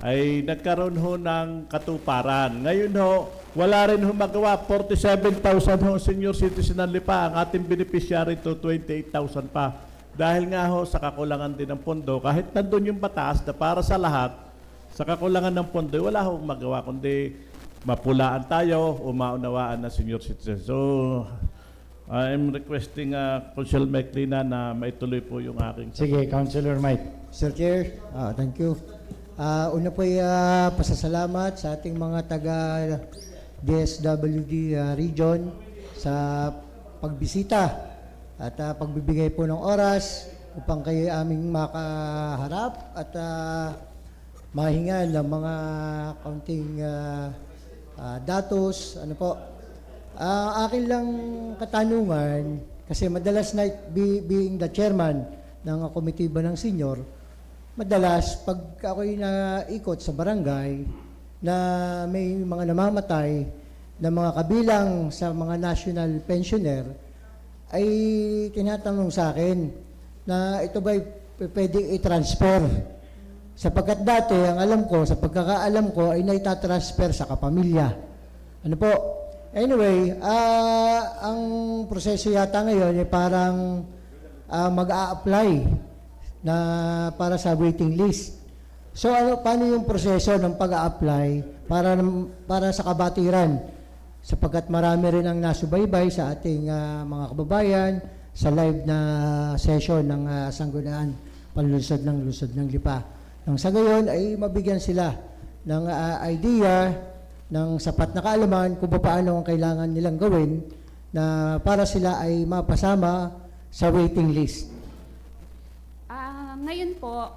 ay nagkaroon ho ng katuparan. Ngayon ho, wala rin ho magawa. 47,000 ho senior citizen ng Lipa. Ang ating beneficiary to 28,000 pa. Dahil nga ho sa kakulangan din ng pondo, kahit nandun yung batas na para sa lahat, sa kakulangan ng pondo, wala ho magawa kundi mapulaan tayo o maunawaan na senior citizen. So, I'm requesting Council Maiklina na maituloy po yung aking... Sige, Councilor Mike. Sir Chair, thank you. Una po ay pasasalamat sa ating mga taga DSWD region sa pagbisita at pagbibigay po ng oras upang kayo aming makaharap at mahingan ng mga kaunting datos. Ano po? Akin lang katanungan, kasi madalas na being the chairman ng komitiba ng senior, madalas pag ako'y naikot sa barangay na may mga namamatay na mga kabilang sa mga national pensioner, ay tinatanong sa akin na ito ba'y pwedeng i-transfer. Sapagkat dati, ang alam ko, sa pagkakaalam ko, ay naitatransfer sa kapamilya. Ano po? Anyway, ang proseso yata ngayon ay parang mag-a-apply na para sa waiting list. So, paano yung proseso ng pag-a-apply para sa kabatiran? Sapagkat marami rin ang nasubaybay sa ating mga kababayan sa live na session ng Sangguniang Panlunsod ng Lungsod ng Lipa. Nang sa gayon ay mabigyan sila ng idea, ng sapat na kaalaman kung paano ang kailangan nilang gawin na para sila ay mapasama sa waiting list. Ngayon po,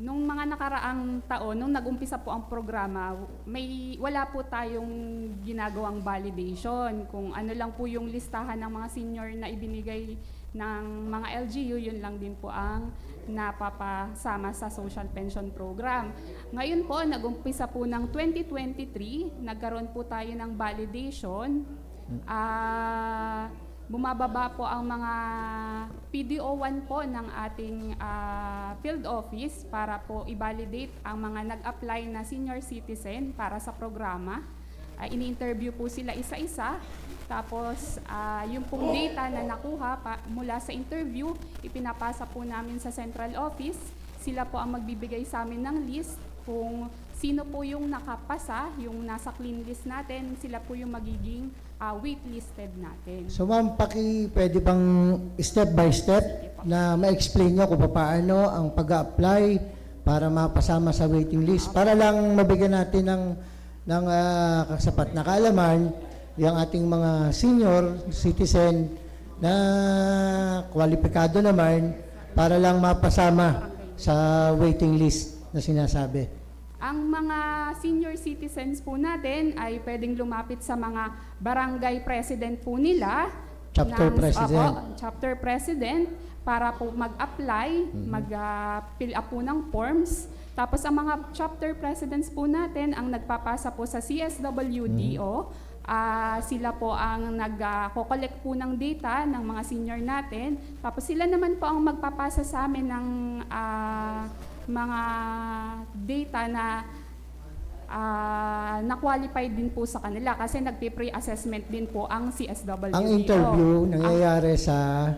nung mga nakaraang taon, nung nag-umpisa po ang programa, wala po tayong ginagawang validation. Kung ano lang po yung listahan ng mga senior na ibinigay ng mga LGU, yun lang din po ang napapasama sa social pension program. Ngayon po, nag-umpisa po ng 2023, nagkaroon po tayo ng validation. Bumababa po ang mga PDO1 po ng ating field office para po i-validate ang mga nag-apply na senior citizen para sa programa. Ini-interview po sila isa-isa. Tapos, yung pong data na nakuha mula sa interview, ipinapasa po namin sa central office. Sila po ang magbibigay sa amin ng list kung sino po yung nakapasa, yung nasa clean list natin, sila po yung magiging waitlisted natin. So ma'am, pwede bang step by step na ma-explain nyo kung paano ang pag-apply para mapasama sa waiting list? Para lang mabigyan natin ng kasapat na kaalaman yung ating mga senior citizen na kwalipikado naman para lang mapasama sa waiting list na sinasabi. Ang mga senior citizens po natin ay pwedeng lumapit sa mga barangay president po nila. Chapter president. Chapter president para po mag-apply, mag-fill up po ng forms. Tapos ang mga chapter presidents po natin ang nagpapasa po sa CSWDO. Sila po ang nag-collect po ng data ng mga senior natin. Tapos sila naman po ang magpapasa sa amin ng mga data na qualified din po sa kanila kasi nagpe-pre-assessment din po ang CSWDO. Ang interview nangyayari sa...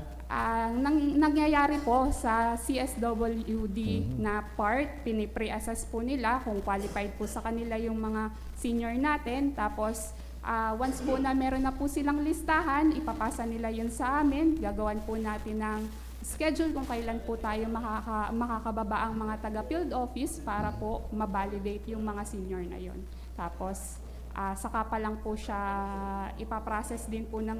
nangyayari po sa CSWD na part, pinipre-assess po nila kung qualified po sa kanila yung mga senior natin. Tapos, once po na meron na po silang listahan, ipapasa nila yun sa amin. Gagawan po natin ng schedule kung kailan po tayo makakababa ang mga taga-field office para po ma-validate yung mga senior na yon. Tapos, saka pa lang po siya ipaprocess din po ng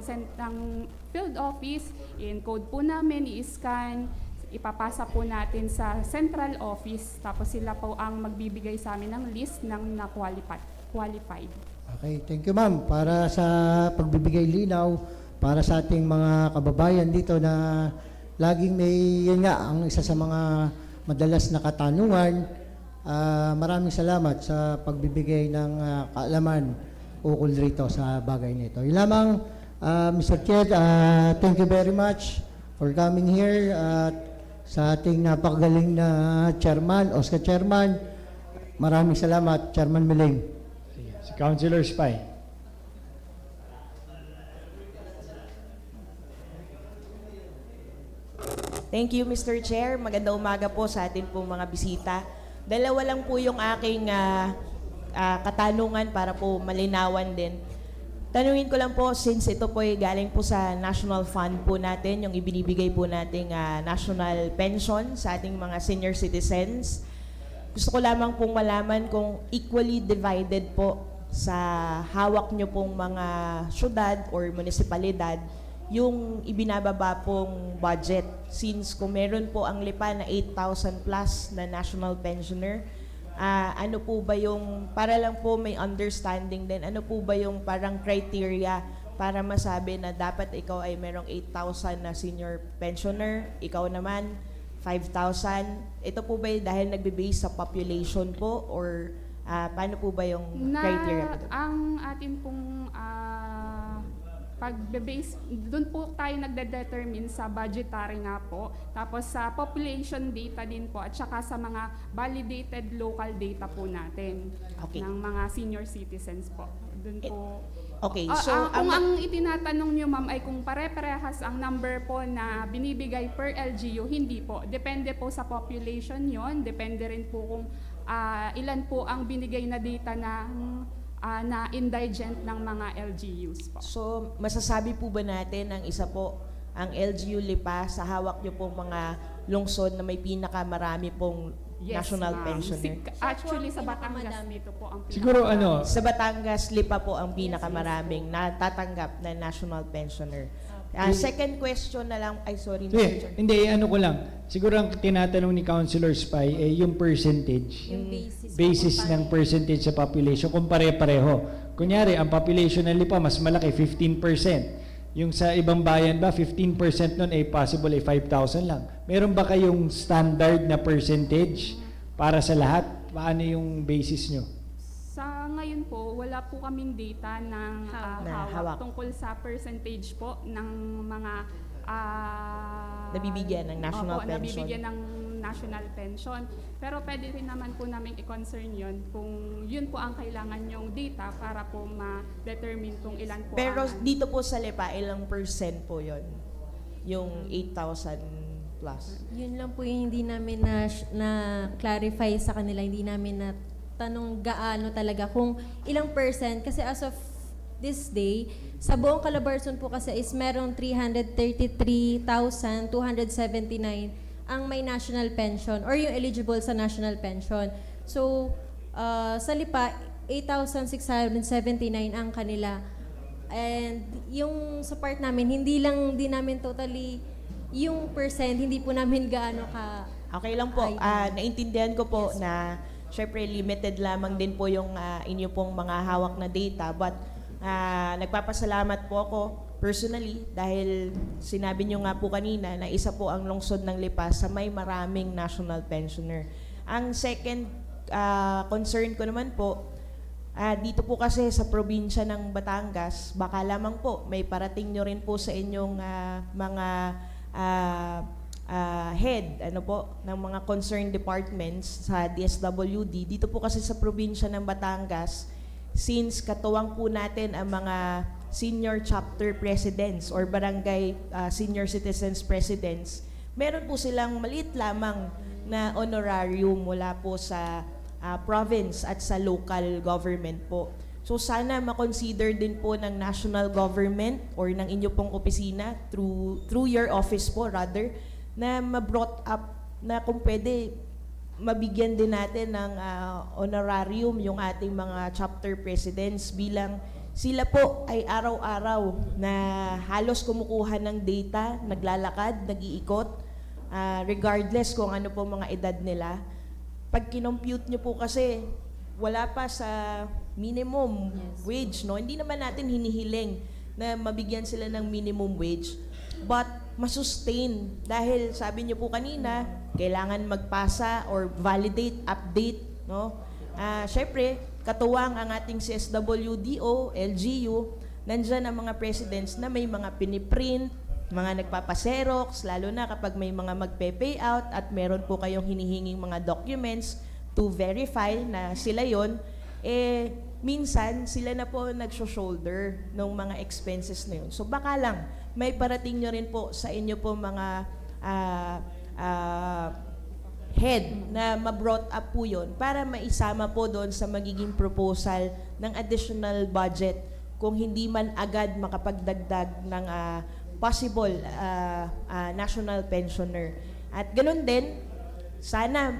field office, in-code po namin, i-scan, ipapasa po natin sa central office, tapos sila po ang magbibigay sa amin ng list ng na-qualified. Okay, thank you ma'am. Para sa pagbibigay linaw, para sa ating mga kababayan dito na laging may, yun nga, ang isa sa mga madalas na katanungan. Maraming salamat sa pagbibigay ng kaalaman ukol rito sa bagay nito. Yun lamang, Mr. Chair, thank you very much for coming here sa ating napakagaling na chairman, Oscar Chairman. Maraming salamat, Chairman Miling. Si Councilor Spy. Thank you, Mr. Chair. Magandang umaga po sa atin pong mga bisita. Dalawa lang po yung aking katanungan para po malinawan din. Tanungin ko lang po, since ito po ay galing po sa National Fund po natin, yung ibinibigay po nating national pension sa ating mga senior citizens. Gusto ko lamang pong malaman kung equally divided po sa hawak nyo pong mga syudad or munisipalidad yung ibinababa pong budget. Since kung meron po ang LIPA na 8,000 plus na national pensioner, ano po ba yung, para lang po may understanding din, ano po ba yung parang criteria para masabi na dapat ikaw ay merong 8,000 na senior pensioner, ikaw naman 5,000. Ito po ba dahil nagbe-base sa population po or paano po ba yung criteria po? Ang atin pong pag-base, doon po tayo nagde-determine sa budgetary nga po, tapos sa population data din po, at saka sa mga validated local data po natin Okay. ng mga senior citizens po. Doon po. Okay, so kung ang itinatanong nyo, ma'am, ay kung pare-parehas ang number po na binibigay per LGU, hindi po. Depende po sa population yon, depende rin po kung ilan po ang binigay na data na indigent ng mga LGUs po. So, masasabi po ba natin ang isa po, ang LGU LIPA sa hawak niyo pong mga lungsod na may pinakamarami pong national ma'am. pensioner? Actually, sa Batangas, dito po ang Siguro Sa Batangas, LIPA po ang pinakamaraming natatanggap na national pensioner. Second question na lang, ay sorry, Mr. Chair. Hindi, ano ko lang. Siguro ang tinatanong ni Councilor Spy yung percentage. Yung Basis ng percentage sa population kung pare-pareho. Kunyari, ang population ng Lipa mas malaki, 15%. Yung sa ibang bayan ba, 15% nun ay possible ay 5,000 lang. Meron ba kayong standard na percentage para sa lahat? Paano yung basis nyo? Sa ngayon po, wala po kaming data ng hawak. hawak tungkol sa percentage po ng mga Nabibigyan ng national pension. Nabibigyan ng national pension. Pero pwede rin naman po namin i-concern yun kung yun po ang kailangan yung data para po ma-determine kung ilan po Pero ang... dito po sa LIPA, ilang percent po yon? Yung 8,000 plus. Yun lang po yung hindi namin na-clarify sa kanila, hindi namin na tanong gaano talaga kung ilang percent. Kasi as of this day, sa buong Calabarzon po kasi is merong 333,279 ang may national pension or yung eligible sa national pension. So, sa LIPA, 8,679 ang kanila. And yung sa part namin, hindi namin totally yung percent, hindi po namin gaano ka... Okay lang po. Naintindihan ko po na syempre limited lamang din po yung inyo pong mga hawak na data. But nagpapasalamat po ako personally dahil sinabi nyo nga po kanina na isa po ang lungsod ng Lipa sa may maraming national pensioner. Ang second concern ko naman po, dito po kasi sa probinsya ng Batangas, baka lamang po may parating nyo rin po sa inyong mga head ng mga concerned departments sa DSWD. Dito po kasi sa probinsya ng Batangas, since katuwang po natin ang mga senior chapter presidents or barangay senior citizens presidents, meron po silang maliit lamang na honorarium mula po sa province at sa local government po. So sana ma-consider din po ng national government or ng inyo pong opisina through your office po rather na ma-brought up na kung pwede mabigyan din natin ng honorarium yung ating mga chapter presidents bilang sila po ay araw-araw na halos kumukuha ng data, naglalakad, nag-iikot, regardless kung ano po mga edad nila. Pag kinompute nyo po kasi, wala pa sa minimum wage, no? Hindi naman natin hinihiling na mabigyan sila ng minimum wage, but masustain. Dahil sabi nyo po kanina, kailangan magpasa or validate, update, no? Syempre, katuwang ang ating CSWDO, LGU, nandyan ang mga presidents na may mga piniprint, mga nagpapaserox, lalo na kapag may mga magpe-payout at meron po kayong hinihinging mga documents to verify na sila yon, minsan sila na po nagsho-shoulder ng mga expenses na yun. So baka lang, may parating nyo rin po sa inyo po mga head na ma-brought up po yun para maisama po doon sa magiging proposal ng additional budget kung hindi man agad makapagdagdag ng possible national pensioner. At ganun din, sana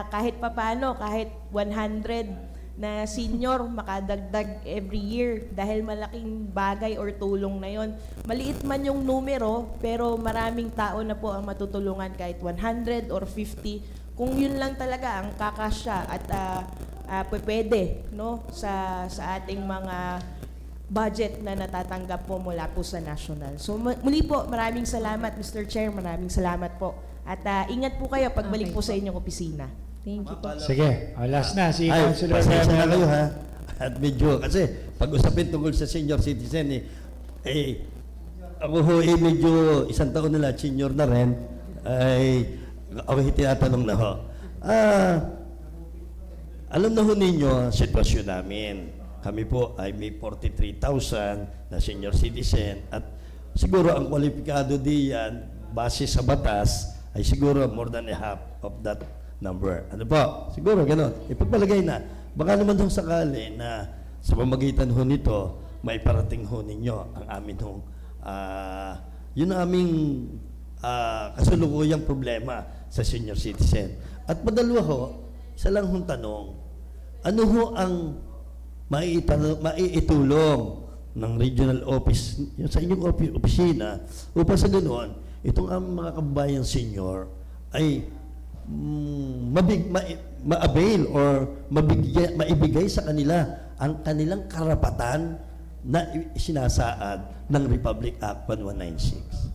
kahit papano, kahit 100 na senior makadagdag every year dahil malaking bagay or tulong na yon. Maliit man yung numero, pero maraming tao na po ang matutulungan kahit 100 or 50. Kung yun lang talaga ang kakasya at pwede no, sa ating mga budget na natatanggap po mula po sa national. So muli po, maraming salamat Mr. Chair, maraming salamat po. At ingat po kayo pagbalik po sa inyong opisina. Thank you po. Sige, last na si Ay, Councilor pasensya na Merlo. kayo ha. At medyo, kasi pag-usapin tungkol sa senior citizen ako ho medyo isang taon na senior na rin, ay ako tinatanong na ho. Alam na ho ninyo ang sitwasyon namin. Kami po ay may 43,000 na senior citizen at siguro ang kwalipikado diyan base sa batas ay siguro more than a half of that number. Ano po? Siguro gano'n. Ipagpalagay na. Baka naman daw sakali na sa pamagitan ho nito, may parating ho ninyo ang amin hong yun ang aming kasulukuyang problema sa senior citizen. At madalwa ho, isa lang hong tanong, ano ho ang maiitulong ng regional office, yung sa inyong opisina, upang sa ganoon, itong aming mga kababayan senior ay ma-avail or maibigay sa kanila ang kanilang karapatan na sinasaad ng Republic Act 1196.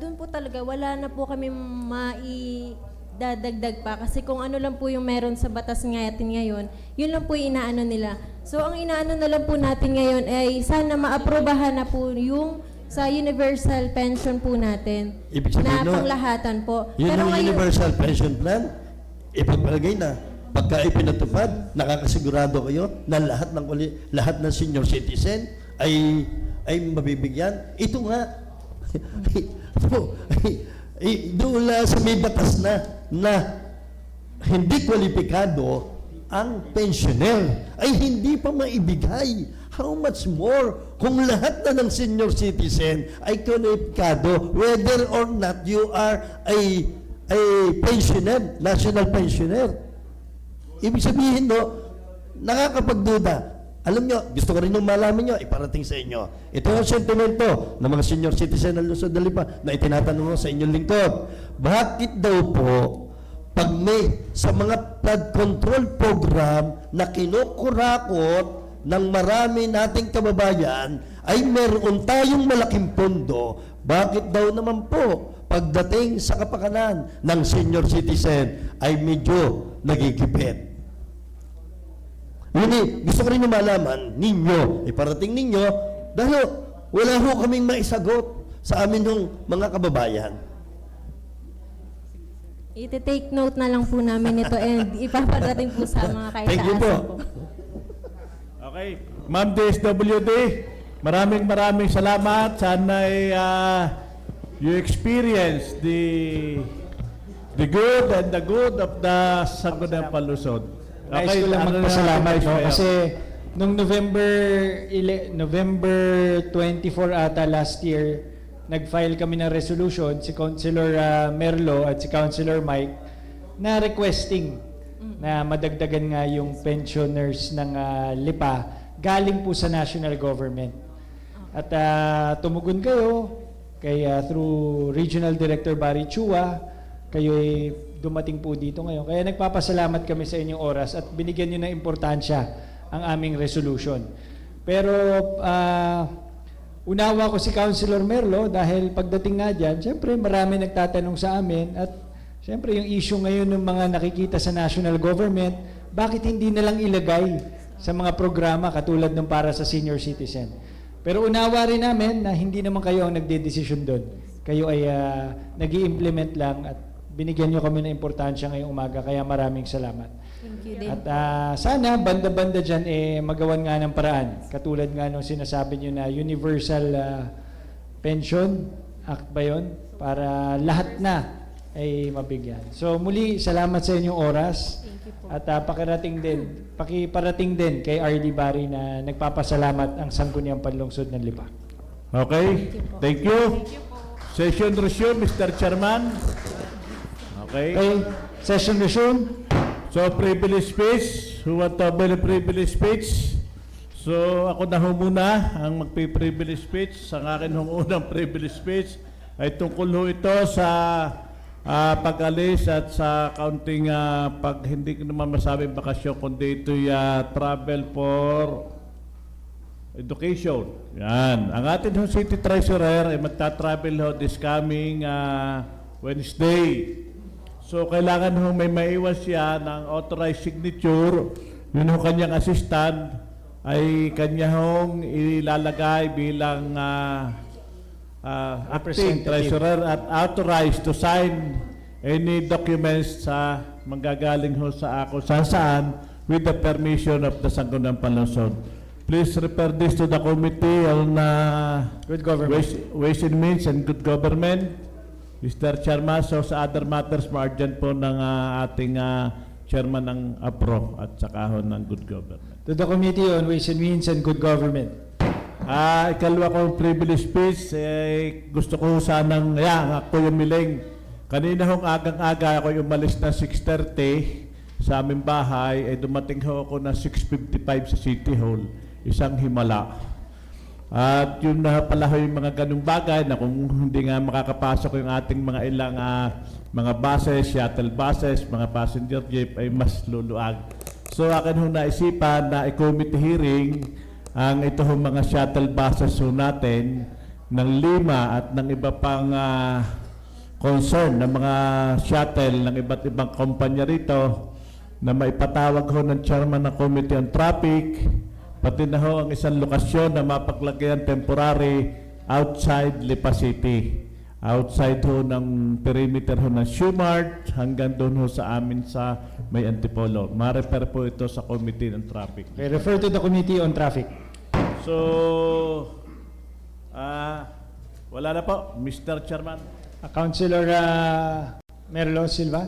Doon po talaga, wala na po kami maidadagdag pa. Kasi kung ano lang po yung meron sa batas natin ngayon, yun lang po yung inaano nila. So, ang inaano na lang po natin ngayon ay sana maaprobahan na po yung sa universal pension po natin. Ibig sabihin, na panglahatan po. Yun yung ngayon, universal pension plan, ipagpalagay na, pagka ipinatupad, nakakasigurado kayo na lahat ng senior citizen ay mabibigyan. Ito nga, doon sa may batas na hindi kwalipikado ang pensioner ay hindi pa maibigay. How much more kung lahat na ng senior citizen ay kwalipikado, whether or not you are a pensioner, national pensioner. Ibig sabihin, nakakapagduda. Alam nyo, gusto ko rin nung malaman nyo, iparating sa inyo. Ito ang sentimento ng mga senior citizen ng Luzon, Lipa na itinatanong sa inyong lingkod. Bakit daw po, pag may sa mga flood control program na kinukurakot ng marami nating kababayan, ay meron tayong malaking pondo, bakit daw naman po, pagdating sa kapakanan ng senior citizen, ay medyo nagigipit? Ngunit, gusto ko rin malaman ninyo, iparating ninyo, dahil wala ho kaming maisagot sa amin ng mga kababayan. iti-take note na lang po namin ito and ipaparating po sa mga Thank you po. kaitaasan po. Okay. Ma'am DSWD, maraming salamat. Sana you experience the good and the good of the Sangguniang Panlungsod. Nais ko lang magpasalamat, no? Kasi nung November 24 ata last year, nag-file kami ng resolution, si Councilor Merlo at si Councilor Mike, na requesting na madagdagan nga yung pensioners ng Lipa galing po sa national government. At tumugon kayo through Regional Director Barry Chua, kayo ay dumating po dito ngayon. Kaya nagpapasalamat kami sa inyong oras at binigyan nyo ng importansya ang aming resolution. Pero unawa ko si Councilor Merlo dahil pagdating nga dyan, siyempre marami nagtatanong sa amin at siyempre yung issue ngayon ng mga nakikita sa national government, bakit hindi na lang ilagay sa mga programa katulad ng para sa senior citizen. Pero unawa rin namin na hindi naman kayo ang nagde-desisyon doon. Kayo ay nag-i-implement lang at binigyan nyo kami ng importansya ngayong umaga, kaya maraming salamat. Thank you din. At sana banda-banda dyan magawan nga ng paraan. Katulad nga nung sinasabi nyo na Universal Pension Act ba yun? Para lahat na ay mabigyan. So muli, salamat sa inyong oras. At pakiparating din kay RD Barry na nagpapasalamat ang Sangguniang Panlungsod ng Lipa. Okay. Thank you. Session resume, Mr. Chairman. Okay. Session resumed. So, privilege speech. Who want to avail a privilege speech? So, ako na ho muna ang magpi-privilege speech. Ang akin hong unang privilege speech ay tungkol ho ito sa pag-alis at sa kaunting pag hindi ko naman masabing bakasyon, kundi ito'y travel for education. Yan. Ang atin hong City Treasurer ay magta-travel ho this coming Wednesday. So, kailangan ho may maiwas siya ng authorized signature. Yun ho kanyang assistant ay kanya hong ilalagay bilang acting treasurer at authorized to sign any documents sa manggagaling ho sa ako saan with the permission of the Sangguniang Panlungsod. Please refer this to the Committee on Good government. Ways and Means and Good Government. Mr. Chairman, so sa other matters, ma-urgent po ng ating chairman ng APRO at saka ho ng Good Government. To the Committee on Ways and Means and Good Government. Ikalwa kong privilege speech, gusto ko sanang, ako yung miling. Kanina hong agang-aga ako umalis na 6:30 sa aming bahay, dumating ho ako na 6:55 sa City Hall, isang himala. At yun na pala ho yung mga ganung bagay na kung hindi nga makakapasok yung ating mga ilang mga buses, shuttle buses, mga passenger jeep ay mas luluag. So akin ho naisipan na i-committee hearing ang ito ho mga shuttle buses ho natin ng Lima at ng iba pang concern ng mga shuttle ng iba't ibang kumpanya rito na maipatawag ho ng chairman ng Committee on Traffic, pati na ho ang isang lokasyon na mapaglagyan temporary outside Lipa City. Outside ho ng perimeter ho ng Shoemart hanggang doon ho sa amin sa may Antipolo. Ma-refer po ito sa Committee ng Traffic. Okay, refer to the Committee on Traffic. So, wala na po, Mr. Chairman. Councilor Merlo Silva.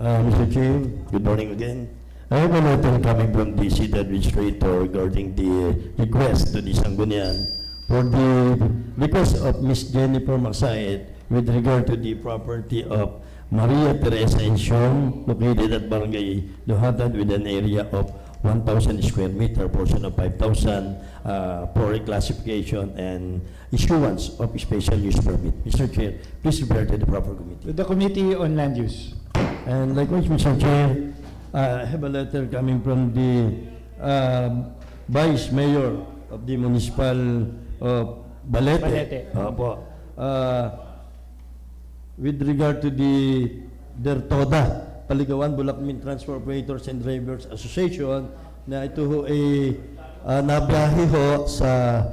Mr. Chair, good morning again. I have a letter coming from the City Administrator regarding the request to the Sangguniang for the request of Ms. Jennifer Magsait with regard to the property of Maria Teresa Ensiong located at Barangay Luhatan with an area of 1,000 square meter, portion of 5,000 for reclassification and issuance of special use permit. Mr. Chair, please refer to the proper committee. To the Committee on Land Use. And likewise, Mr. Chair, I have a letter coming from the Vice Mayor of the Municipal of Balete. Balete. Opo. With regard to the DERTODA, Paligawan Bulacmin Transport Operators and Drivers Association, na ito ho ay nabiyahe ho sa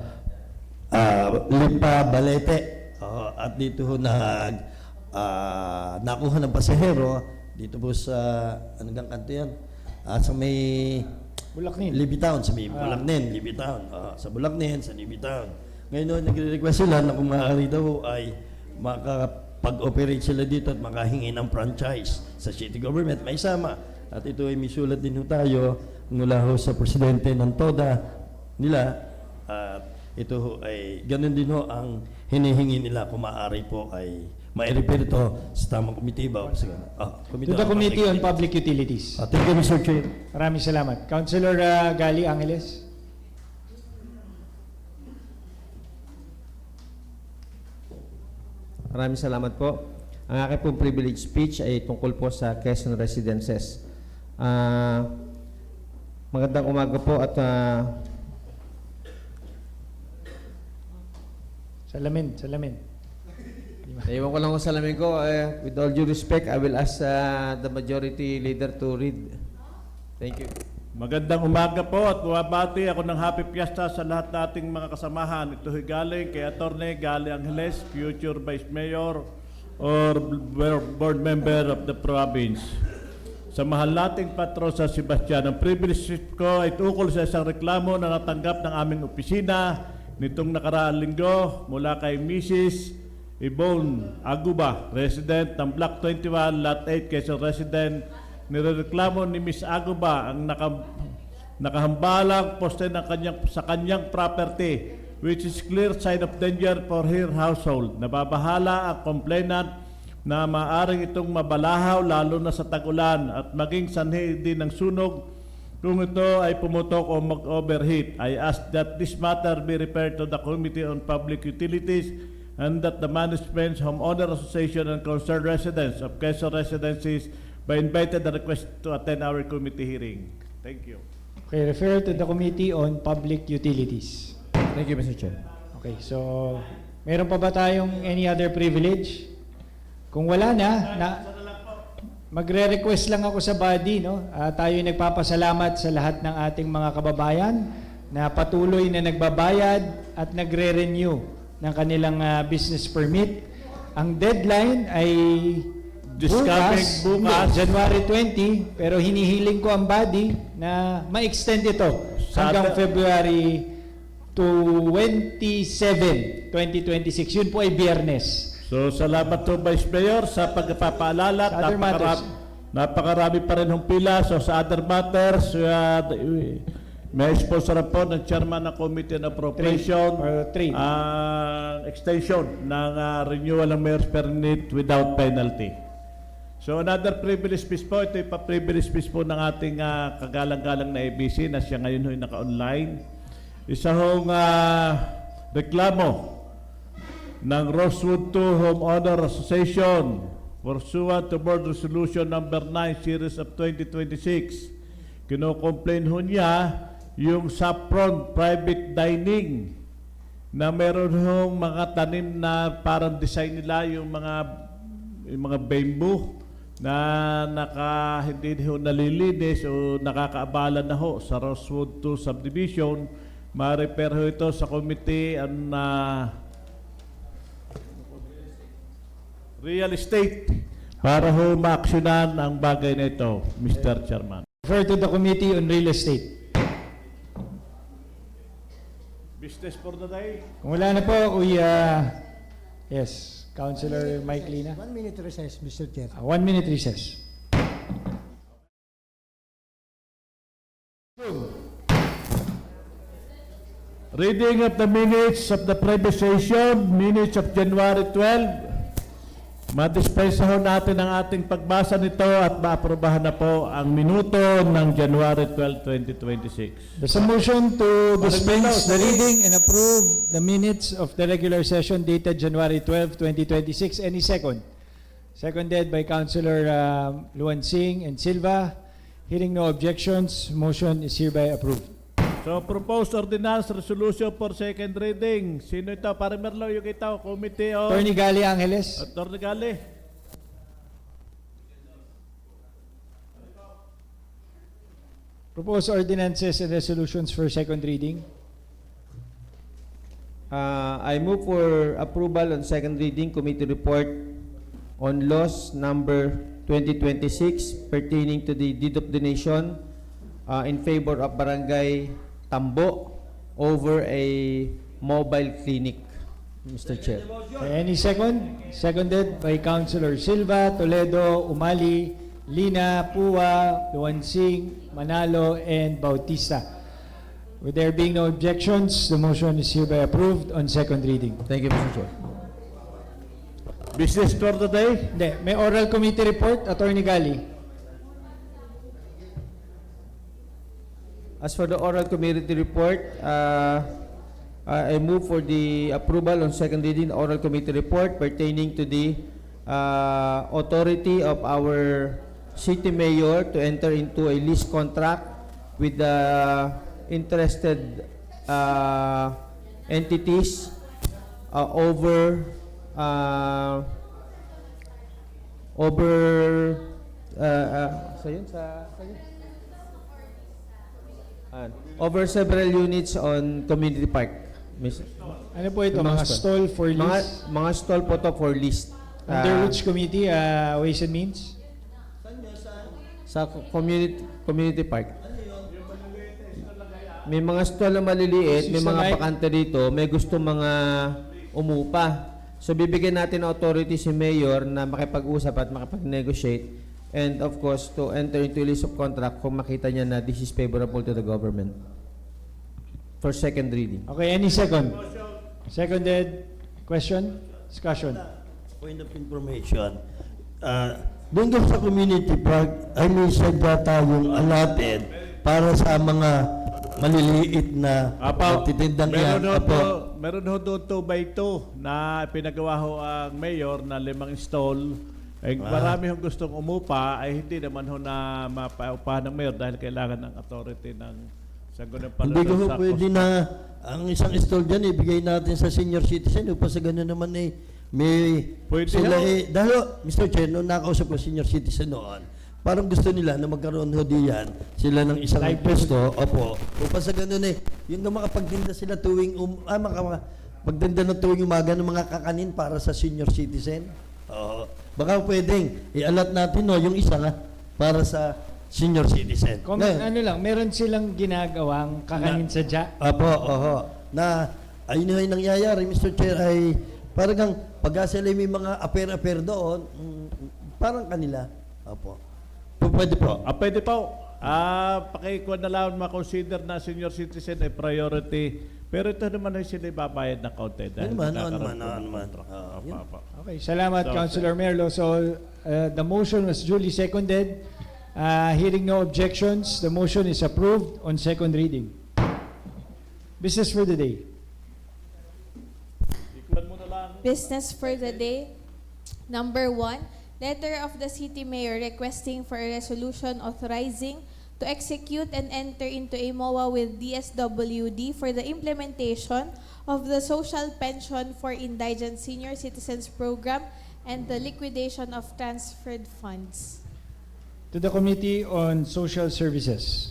Lipa, Balete. At dito ho nakuha ng pasahero dito po sa anong kanto yan? Sa may Bulacnin. Libitown, sa may Bulacnin, Libitown. Sa Bulacnin, sa Libitown. Ngayon, nagre-request sila na kung maaari daw ay makapag-operate sila dito at makahingi ng franchise sa city government. May isama. At ito ay may sulat din ho tayo mula ho sa presidente ng TODA nila. At ito ho ay ganun din ho ang hinihingi nila kung maaari po ay ma-refer ito sa tamang committee ba? To the Committee on Public Utilities. Thank you, Mr. Chair. Maraming salamat. Councilor Gali Angeles. Maraming salamat po. Ang aking pong privilege speech ay tungkol po sa Quezon Residences. Magandang umaga po at Salamin. Iwan ko lang ang salamin ko. With all due respect, I will ask the majority leader to read. Thank you. Magandang umaga po at bumabati ako ng Happy Fiesta sa lahat nating mga kasamahan. Ito ay galing kay Atty. Gali Angeles, future Vice Mayor or Board Member of the province. Sa mahal nating patron sa Sebastian, ang privilege ko ay tukol sa isang reklamo na natanggap ng aming opisina nitong nakaraang linggo mula kay Mrs. Yvonne Aguba, resident ng Block 21, Lot 8, Quezon resident. Nirereklamo ni Ms. Aguba ang nakahambalang poste sa kanyang property which is clear sign of danger for her household. Nababahala ang complainant na maaring itong mabalahaw lalo na sa tag-ulan at maging sanhi din ng sunog kung ito ay pumutok o mag-overheat. I ask that this matter be referred to the Committee on Public Utilities and that the Management Homeowner Association and concerned residents of Quezon Residences be invited and request to attend our committee hearing. Thank you. Okay, refer to the Committee on Public Utilities. Thank you, Mr. Chair. Okay, so meron pa ba tayong any other privilege? Kung wala na magre-request lang ako sa body, no? Tayo ay nagpapasalamat sa lahat ng ating mga kababayan na patuloy na nagbabayad at nagre-renew ng kanilang business permit. Ang deadline ay bukas, January 20, pero hinihiling ko ang body na ma-extend ito hanggang February 27, 2026. Yun po ay Biyernes. So, salamat to Vice Mayor sa pagpapaalala. Sa other matters. Napakarami pa rin ng pila. So, sa other matters, may sponsor po ng Chairman ng Committee on Appropriation extension ng renewal ng Mayor's Permit without penalty. So, another privilege piece po. Ito yung pa-privilege piece po ng ating kagalang-galang na ABC na siya ngayon ho'y naka-online. Isa hong reklamo ng Rosewood 2 Homeowner Association pursuant to Board Resolution number 9 series of 2026. Kino-complain ho niya yung Saffron private dining na meron hong mga tanim na parang design nila yung mga bamboo na hindi ho nalilinis o nakakaabala na ho sa Rosewood 2 subdivision. Ma-refer ho ito sa Committee on Real Estate para ho ma-aksyonan ang bagay na ito, Mr. Chairman. Refer to the Committee on Real Estate. Business for the day. Kung wala na po, yes, Councilor Mike Lina. 1 minute recess, Mr. Chair. 1 minute recess. Reading of the minutes of the previous session, minutes of January 12. Madispensa ho natin ang ating pagbasa nito at maaprobahan na po ang minuto ng January 12, 2026. There's a motion to dispense the reading and approve the minutes of the regular session dated January 12, 2026. Any second? Seconded by Councilor Luan Singh and Silva. Hearing no objections, motion is hereby approved. So, proposed ordinance resolution for second reading. Sino ito? Para Merlo, yung ito, Committee on... Attorney Gali Angeles. Attorney Gali. Proposed ordinances and resolutions for second reading. I move for approval on second reading committee report on laws number 2026 pertaining to the deed of donation in favor of Barangay Tambo over a mobile clinic, Mr. Chair. Okay, any second? Seconded by Councilor Silva, Toledo, Umali, Lina, Pua, Luan Singh, Manalo, and Bautista. With there being no objections, the motion is hereby approved on second reading. Thank you, Mr. Chair. Business for the day. Hindi, may oral committee report, Attorney Gali. As for the oral committee report, I move for the approval on second reading oral committee report pertaining to the authority of our city mayor to enter into a lease contract with the interested entities over several units on Community Park. Ano po ito? Mga stall for lease? Mga stall po to for lease. Under which committee? Ways and Means? Sa community park. May mga stall na maliliit, may mga bakante dito, may gusto mga umupa. So bibigyan natin ng authority si Mayor na makipag-usap at makipag-negotiate and of course to enter into a list of contract kung makita niya na this is favorable to the government. For second reading. Okay, any second? Seconded. Question? Discussion? point of information. Doon daw sa community park, ay may sadya tayong allotted para sa mga maliliit na titindang yan. Meron ho doon 2x2 na pinagawa ho ang mayor na 5 stall. Eh, marami hong gustong umupa ay hindi naman ho na mapaupahan ng mayor dahil kailangan ng authority ng Sangguniang Panlungsod. Hindi ko pwede na ang isang stall dyan ibigay natin sa senior citizen upang sa gano'n naman may Pwede sila ho. dahil Mr. Chair, noong nakausap ko senior citizen noon, parang gusto nila na magkaroon ho diyan sila ng isang pwesto, opo, upang sa gano'n yung na makapagtinda sila tuwing magtinda ng tuwing umaga ng mga kakanin para sa senior citizen. Oo. Baka pwedeng i-allot natin yung isa para sa senior citizen. Meron silang ginagawang kakanin sadya. Apo, na ayun yung nangyayari, Mr. Chair, ay parang pag sila may mga aper-aper doon, parang kanila. Apo. Pwede po. Pwede po. Pakikuha na lang ma-consider na senior citizen ay priority. Pero ito naman ay sila babayad na kaunti. Ano naman. Okay, salamat, Councilor Merlo. So, the motion was duly seconded. Hearing no objections, the motion is approved on second reading. Business for the day. Business for the day. Number 1, letter of the city mayor requesting for a resolution authorizing to execute and enter into a MOA with DSWD for the implementation of the Social Pension for Indigent Senior Citizens Program and the liquidation of transferred funds. To the Committee on Social Services.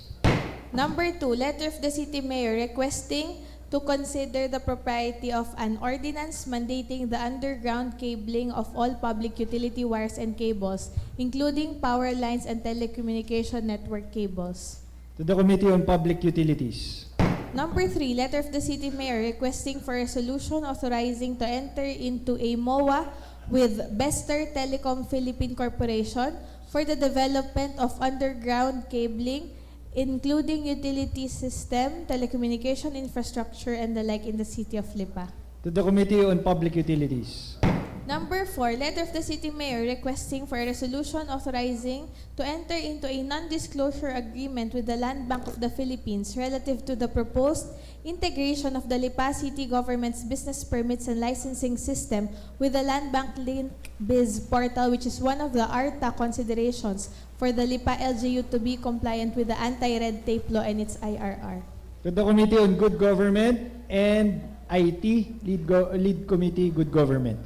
Number 2, letter of the city mayor requesting to consider the propriety of an ordinance mandating the underground cabling of all public utility wires and cables, including power lines and telecommunication network cables. To the Committee on Public Utilities. Number 3, letter of the city mayor requesting for a resolution authorizing to enter into a MOA with Bester Telecom Philippine Corporation for the development of underground cabling, including utility system, telecommunication infrastructure, and the like in the city of Lipa. To the Committee on Public Utilities. Number 4, letter of the city mayor requesting for a resolution authorizing to enter into a non-disclosure agreement with the Land Bank of the Philippines relative to the proposed integration of the Lipa City Government's business permits and licensing system with the Land Bank Link Biz portal, which is one of the ARTA considerations for the Lipa LGU to be compliant with the anti-red tape law and its IRR. To the Committee on Good Government and IT, Lead Committee Good Government.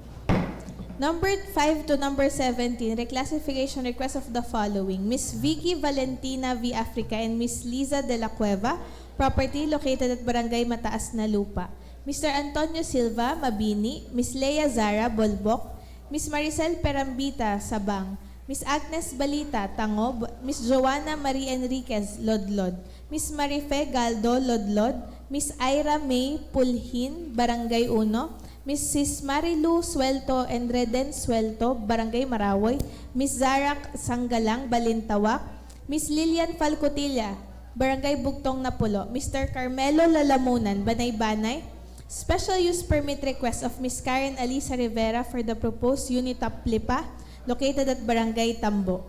Number 5 to number 17, reclassification request of the following: Miss Vicky Valentina V. Africa and Miss Liza de la Cueva, property located at Barangay Mataas na Lupa. Mr. Antonio Silva, Mabini, Miss Lea Zara, Bolbok, Miss Maricel Perambita, Sabang, Miss Agnes Balita, Tangob, Miss Joanna Marie Enriquez, Lodlod, Miss Marife Galdo, Lodlod, Miss Ira May Pulhin, Barangay Uno, Mrs. Marilu Suelto and Reden Suelto, Barangay Marawoy, Miss Zarak Sanggalang, Balintawak, Miss Lilian Falcotilla, Barangay Bugtong Napulo, Mr. Carmelo Lalamunan, Banay-Banay. Special use permit request of Miss Karen Alisa Rivera for the proposed Unitop Lipa, located at Barangay Tambo.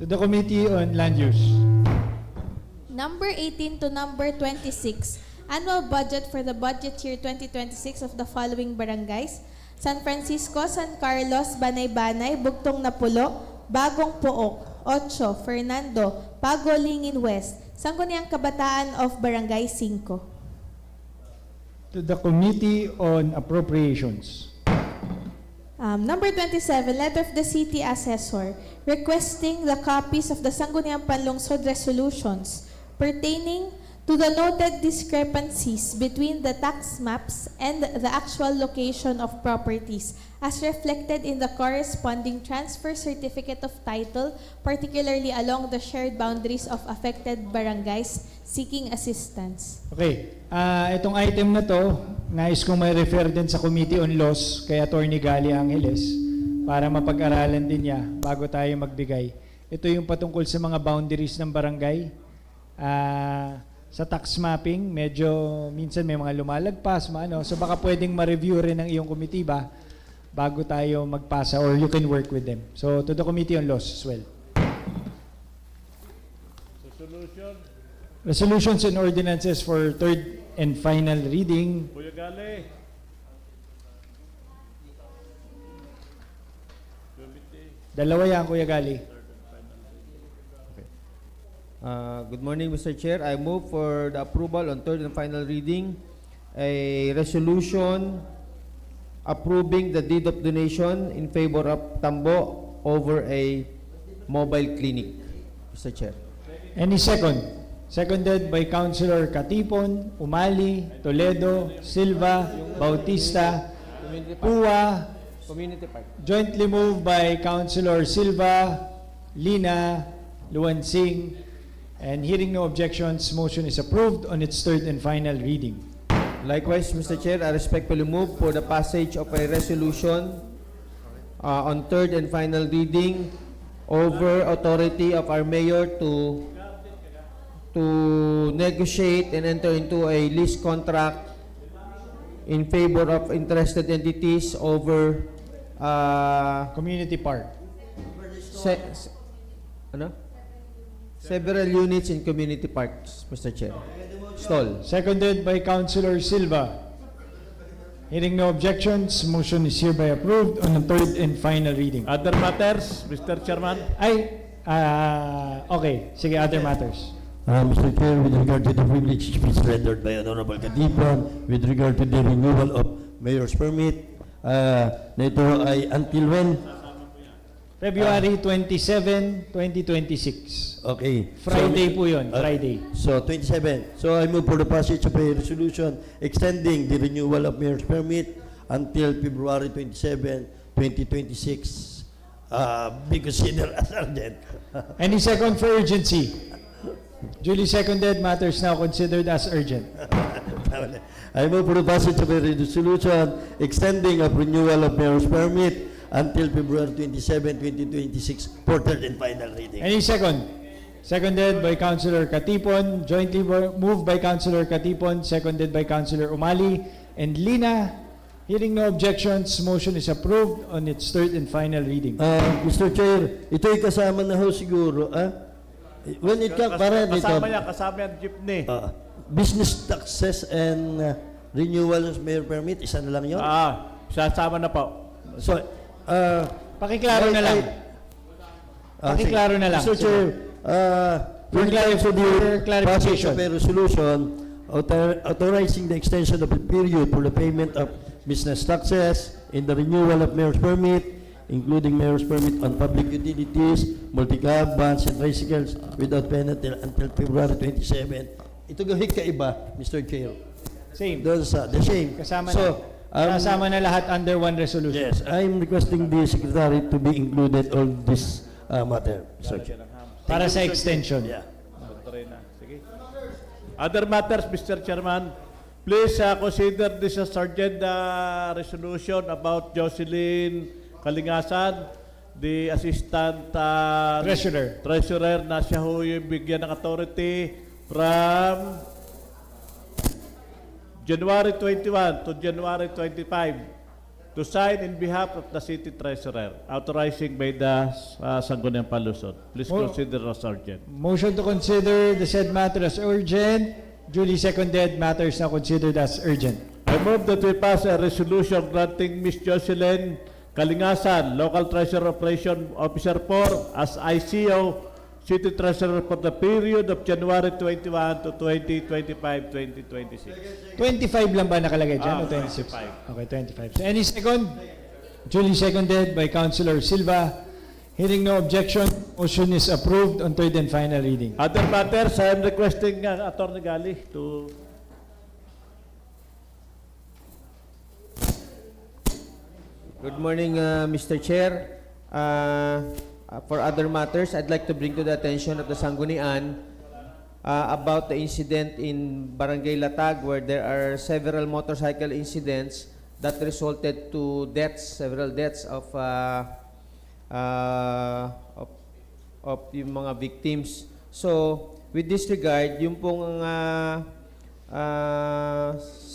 To the Committee on Land Use. Number 18 to number 26, annual budget for the budget year 2026 of the following barangays: San Francisco, San Carlos, Banay-Banay, Bugtong Napulo, Bagong Pook, 8, Fernando, Pagolingin West, Sangguniang Kabataan of Barangay 5. To the Committee on Appropriations. Number 27, letter of the city assessor requesting the copies of the Sangguniang Panlungsod resolutions pertaining to the noted discrepancies between the tax maps and the actual location of properties as reflected in the corresponding transfer certificate of title, particularly along the shared boundaries of affected barangays seeking assistance. Okay, itong item na to, nais kong may refer din sa Committee on Laws kay Attorney Gali Angeles para mapag-aralan din niya bago tayo magbigay. Ito yung patungkol sa mga boundaries ng barangay. Sa tax mapping, medyo minsan may mga lumalagpas, so baka pwedeng ma-review rin ng iyong komitiba bago tayo magpasa, or you can work with them. So, to the Committee on Laws as well. Resolutions and ordinances for third and final reading. Kuya Gali. Dalawa yan, Kuya Gali. Good morning, Mr. Chair. I move for the approval on third and final reading a resolution approving the deed of donation in favor of Tambo over a mobile clinic, Mr. Chair. Any second? Seconded by Councilor Katipon, Umali, Toledo, Silva, Bautista, Pua, Community Park. jointly moved by Councilor Silva, Lina, Luansing, and hearing no objections, motion is approved on its third and final reading. Likewise, Mr. Chair, I respectfully move for the passage of a resolution on third and final reading over authority of our mayor to negotiate and enter into a lease contract in favor of interested entities over Community Park. several units in community parks, Mr. Chair. Stall. Seconded by Councilor Silva. Hearing no objections, motion is hereby approved on the third and final reading. Other matters, Mr. Chairman? Okay. Sige, other matters. Mr. Chair, with regard to the privilege speech rendered by Honorable Katipan, with regard to the renewal of mayor's permit, na ito ay until when? February 27, 2026. Okay. Friday po yun, Friday. So, 27. So, I move for the passage of a resolution extending the renewal of mayor's permit until February 27, 2026. Be considered as urgent. Any second for urgency? Duly seconded, matters now considered as urgent. I move for the passage of a resolution extending of renewal of mayor's permit until February 27, 2026 for third and final reading. Any second? Seconded by Councilor Katipon, jointly moved by Councilor Katipon, seconded by Councilor Umali and Lina. Hearing no objections, motion is approved on its third and final reading. Mr. Chair, ito'y kasama na ho siguro, when it comes, para dito, Kasama yan jeepney. business taxes and renewal of mayor permit, isa na lang yun? Sasama na po. So, Pakiklaro na lang. Pakiklaro na lang. Mr. Chair, for clarification. passage of a resolution authorizing the extension of the period for the payment of business taxes in the renewal of mayor's permit, including mayor's permit on public utilities, multi-cab, vans, and tricycles without penalty until February 27. Ito gawin kaiba, Mr. Chair. Same. Doon sa, the same. Kasama So, na. Kasama na lahat under one resolution. yes, I'm requesting the Secretary to be included on this matter, Mr. Chair. Para sa extension. Yeah. Sige. Other matters, Mr. Chairman. Please consider this as urgent resolution about Jocelyn Kalingasan, the Assistant Treasurer na siya ho yung bigyan ng authority from January 21 to January 25 to sign in behalf of the City Treasurer, authorizing by the Sangguniang Palusot. Please consider as urgent. Motion to consider the said matter as urgent. Duly seconded, matters now considered as urgent. I move that we pass a resolution granting Ms. Jocelyn Kalingasan, Local Treasurer Operation Officer 4 as ICO City Treasurer for the period of January 21 to 2025-2026. 25 lang ba nakalagay dyan o 26? 25. Okay, 25. So any second? Duly seconded by Councilor Silva. Hearing no objection, motion is approved on third and final reading. Other matters, I am requesting Attorney Gali to... Good morning, Mr. Chair. For other matters, I'd like to bring to the attention of the Sanggunian about the incident in Barangay Latag where there are several motorcycle incidents that resulted to deaths, several deaths of yung mga victims. So, with this regard, yung pong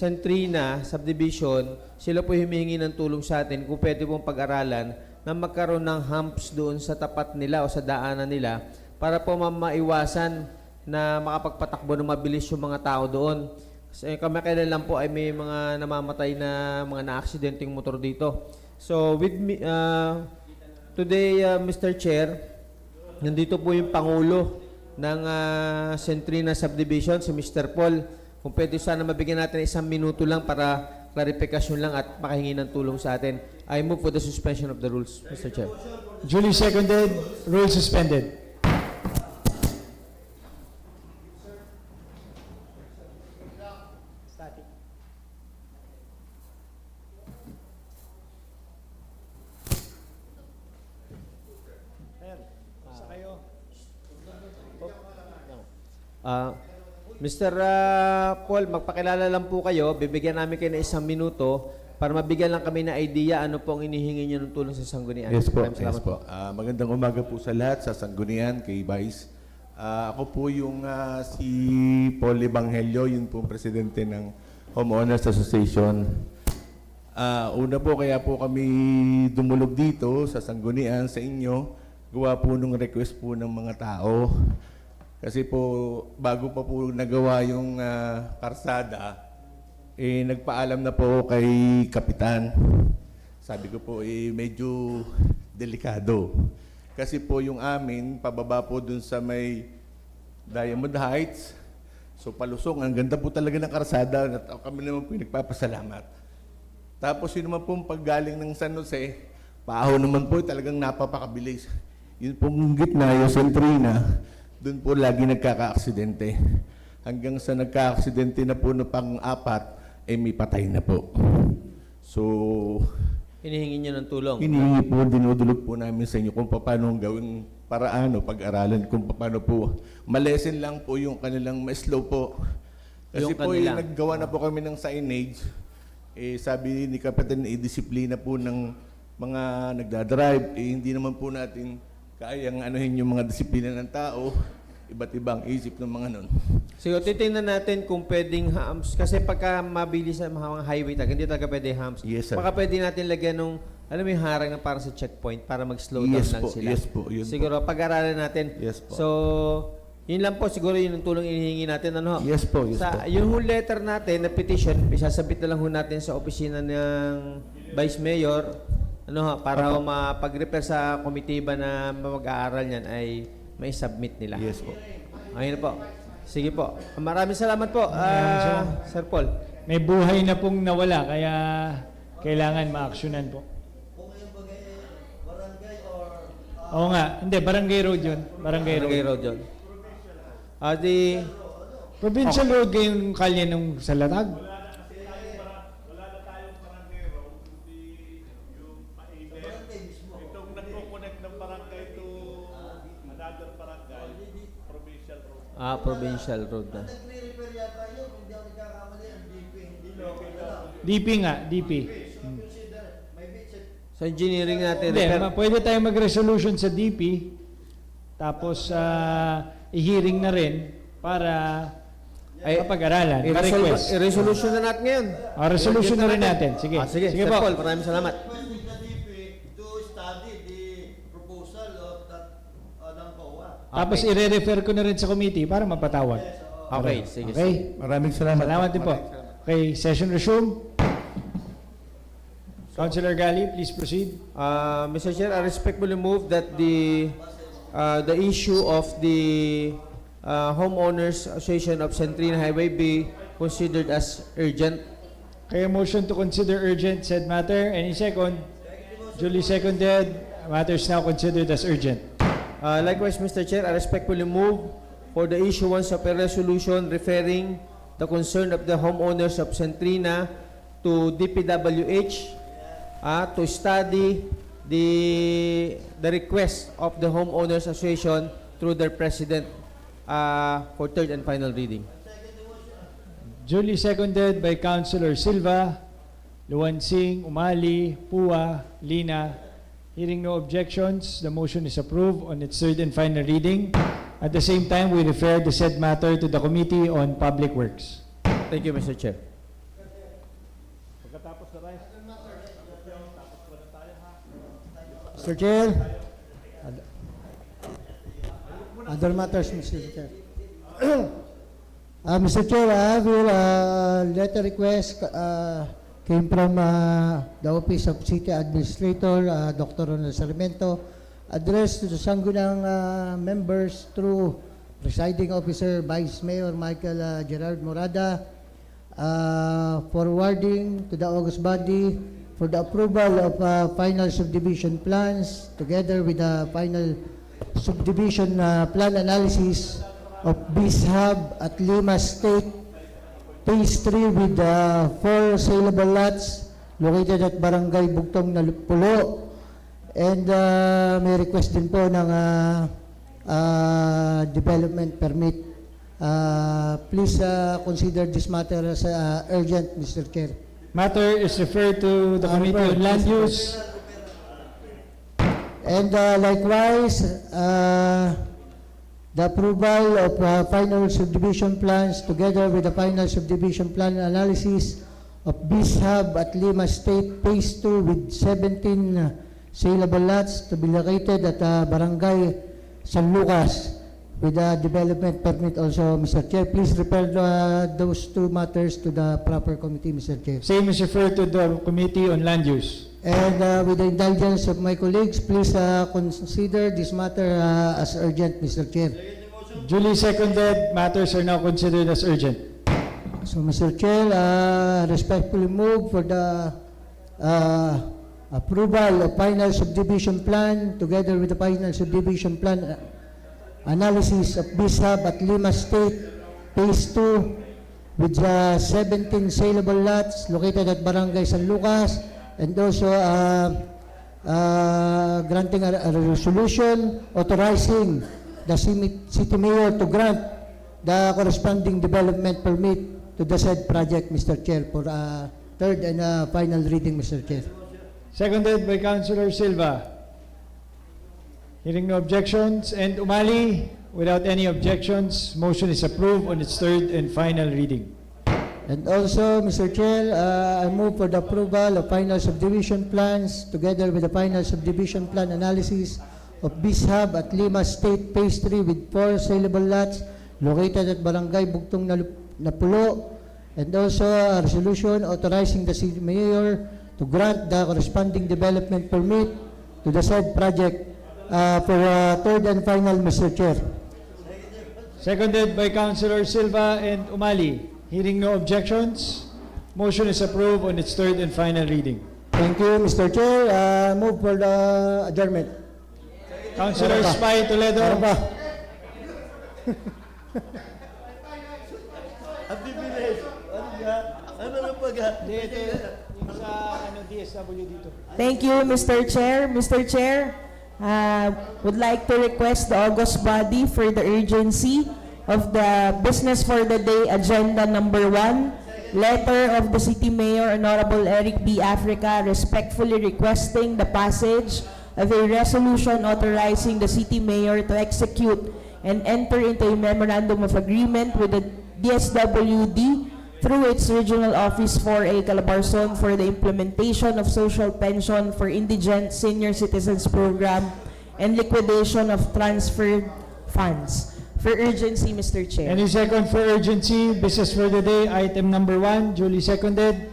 Centrina Subdivision, sila po humihingi ng tulong sa atin kung pwede pong pag-aralan na magkaroon ng humps doon sa tapat nila o sa daanan nila para po maiwasan na makapagpatakbo ng mabilis yung mga tao doon. Kasi kamakailan lang po ay may mga namamatay na mga na-aksidenteng motor dito. So with me, today, Mr. Chair, nandito po yung Pangulo ng Centrina Subdivision, si Mr. Paul. Kung pwede sana mabigyan natin 1 minuto lang para klarifikasyon lang at makahingi ng tulong sa atin. I move for the suspension of the rules, Mr. Chair. Duly seconded, rule suspended. Mr. Paul, magpakilala lang po kayo. Bibigyan namin kayo ng 1 minuto para mabigyan lang kami na idea ano po ang inihingi niyo ng tulong sa sanggunian. Yes po, Maraming yes salamat po. Magandang umaga po sa lahat, sa sanggunian, kay Vice. Ako po yung si Paul Evangelio, yun po presidente ng Homeowners Association. Una po, kaya po kami dumulog dito sa sanggunian sa inyo, gawa po nung request po ng mga tao. Kasi po, bago pa po nagawa yung karsada, nagpaalam na po kay Kapitan. Sabi ko po, medyo delikado. Kasi po yung amin, pababa po dun sa may Diamond Heights. So palusong, ang ganda po talaga ng karsada. At kami naman po nagpapasalamat. Tapos yun naman po paggaling ng San Jose, paaho naman po talagang napapakabilis. Yun pong gitna, yung Centrina, doon po lagi nagkaka-aksidente. Hanggang sa nagka-aksidente na po na pang-4, may patay na po. So, Hinihingi niyo ng tulong. hinihingi po, dinudulog po namin sa inyo kung paano gawing paraan o pag-aralan, kung paano po. Malesen lang po yung kanilang ma-slow po. Kasi Yung po, kanila. naggawa na po kami ng signage. Sabi ni Kapitan, disiplina po ng mga nagdadrive. Hindi naman po natin kayang anuhin yung mga disiplina ng tao, iba't ibang isip ng mga nun. Siguro, titingnan natin kung pwedeng humps. Kasi pagka mabilis sa mga highway tag, hindi talaga pwede humps. Yes, sir. Baka pwede natin lagyan ng, alam mo yung harang na parang sa checkpoint para mag-slow down Yes lang po, sila. yes po, yun po. Siguro, pag-aralan natin. Yes po. So, yun lang po, siguro yun ang tulong inihingi natin. Ano, ho? Yes po, yes po. Yung whole letter natin na petition, isasabit na lang ho natin sa opisina ng Vice Mayor, ano, ho, para ho mapag-repair sa komitiba na mag-aaral niyan ay may submit nila. Yes po. Ayun po. Sige po. Maraming salamat po, Sir Paul. May buhay na pong nawala, kaya kailangan ma-actionan po. Oo nga. Hindi, Barangay Road yun. Barangay Road. Barangay Road yun. Di... Provincial Road yung kalye nung sa Latag. Itong nagko-connect ng barangay to another barangay, provincial road. Provincial Road na. DP nga, DP. Sa engineering natin, Hindi, repair. pwede tayo mag-resolution sa DP, tapos i-hearing na rin para mapag-aralan. Ma-request. I-resolution na natin ngayon. Resolution na rin natin. Sige. Sige, Sige Sir po. Paul, maraming salamat. Tapos i-refer ko na rin sa committee para mapatawag. Okay, sige. Okay? Maraming salamat. Salamat din po. Okay, session resume. Councilor Gali, please proceed. Mr. Chair, I respectfully move that the issue of the Homeowners Association of Centrina Highway be considered as urgent. Kaya motion to consider urgent said matter. Any second? Duly seconded. Matter is now considered as urgent. Likewise, Mr. Chair, I respectfully move for the issuance of a resolution referring the concern of the homeowners of Centrina to DPWH to study the request of the Homeowners Association through their president for third and final reading. Duly seconded by Councilor Silva, Luwansing, Umali, Pua, Lina. Hearing no objections, the motion is approved on its third and final reading. At the same time, we refer the said matter to the Committee on Public Works. Thank you, Mr. Chair. Mr. Chair. Other matters, Mr. Chair. Mr. Chair, I have a letter request came from the Office of City Administrator, Dr. Ronald Sarmiento, addressed to the Sangguniang members through Presiding Officer Vice Mayor Michael Gerard Morada, forwarding to the August body for the approval of final subdivision plans together with the final subdivision plan analysis of Beast Hub at Lima State Phase 3 with 4 saleable lots located at Barangay Bugtong na Pulo. And may request din po ng development permit. Please consider this matter as urgent, Mr. Chair. Matter is referred to the Committee on Land Use. And likewise, the approval of final subdivision plans together with the final subdivision plan analysis of Beast Hub at Lima State Phase 2 with 17 saleable lots to be located at Barangay San Lucas with a development permit also, Mr. Chair. Please refer those two matters to the proper committee, Mr. Chair. Same is referred to the Committee on Land Use. And with the indulgence of my colleagues, please consider this matter as urgent, Mr. Chair. Duly seconded, matters are now considered as urgent. So, Mr. Chair, respectfully move for the approval of final subdivision plan together with the final subdivision plan analysis of Beast Hub at Lima State Phase 2 with 17 saleable lots located at Barangay San Lucas, and also granting a resolution authorizing the city mayor to grant the corresponding development permit to the said project, Mr. Chair, for third and final reading, Mr. Chair. Seconded by Councilor Silva. Hearing no objections, and Umali, without any objections, motion is approved on its third and final reading. And also, Mr. Chair, I move for the approval of final subdivision plans together with the final subdivision plan analysis of Beast Hub at Lima State Phase 3 with 4 saleable lots located at Barangay Bugtong na Pulo, and also a resolution authorizing the city mayor to grant the corresponding development permit to the said project for third and final, Mr. Chair. Seconded by Councilor Silva and Umali. Hearing no objections, motion is approved on its third and final reading. Thank you, Mr. Chair. Move for the adjournment. Councilor Spy Toledo. Ano ba? Ang bibilis. Ano na pag... DSW dito. Thank you, Mr. Chair. Mr. Chair, would like to request the August body for the urgency of the Business for the Day Agenda Number 1, letter of the City Mayor, Honorable Eric B. Africa, respectfully requesting the passage of a resolution authorizing the City Mayor to execute and enter into a memorandum of agreement with the DSWD through its regional office for a Calabarzon for the implementation of social pension for indigent senior citizens program and liquidation of transferred funds. For urgency, Mr. Chair. Any second for urgency? Business for the day, item number 1, duly seconded.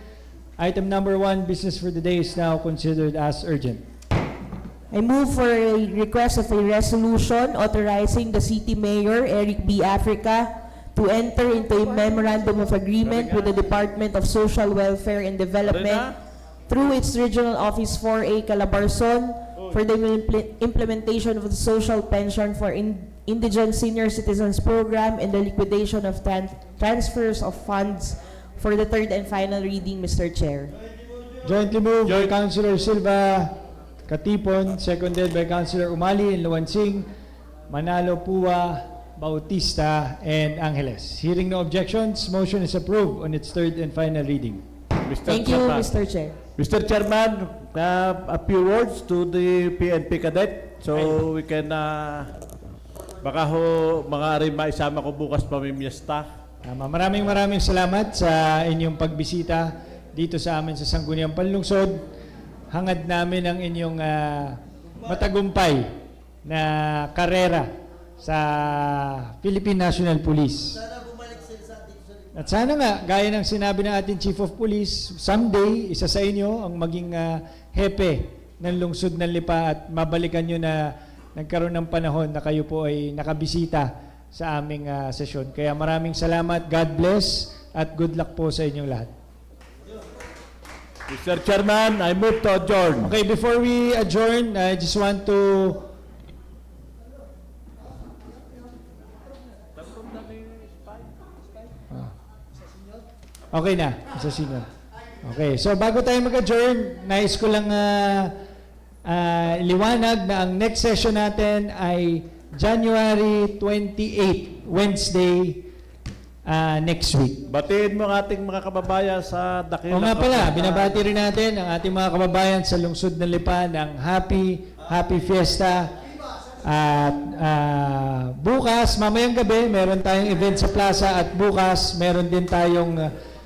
Item number 1, business for the day, is now considered as urgent. I move for a request of a resolution authorizing the City Mayor, Eric B. Africa, to enter into a memorandum of agreement with the Department of Social Welfare and Development through its regional office for a Calabarzon for the implementation of the social pension for indigent senior citizens program and the liquidation of transfers of funds for the third and final reading, Mr. Chair. Jointly moved by Councilor Silva Katipon, seconded by Councilor Umali and Luwansing, Manalo Pua, Bautista, and Angeles. Hearing no objections, motion is approved on its third and final reading. Thank you, Mr. Chair. Mr. Chairman, a few words to the PNP cadet so we can baka ho mga rin maisama ko bukas pamimiesta Maraming salamat sa inyong pagbisita dito sa amin sa Sangguniang Panlungsod. Hangad namin ang inyong matagumpay na karera sa Philippine National Police. At sana nga, gaya ng sinabi ng ating Chief of Police, someday, isa sa inyo ang maging hepe ng lungsod ng Lipa at mabalikan nyo na nagkaroon ng panahon na kayo po ay nakabisita sa aming sesyon. Kaya maraming salamat, God bless, at good luck po sa inyong lahat. Mr. Chairman, I move to adjourn. Okay, before we adjourn, I just want to... Okay na, sa senior. Okay, so bago tayo mag-adjourn, nais ko lang liwanag na ang next session natin ay January 28, Wednesday, next week. Batiin mo ang ating mga kababayan sa dakilang... O nga pala, binabati rin natin ang ating mga kababayan sa lungsod ng Lipa ng Happy Fiesta. At bukas, mamayang gabi, meron tayong event sa plaza at bukas, meron din tayong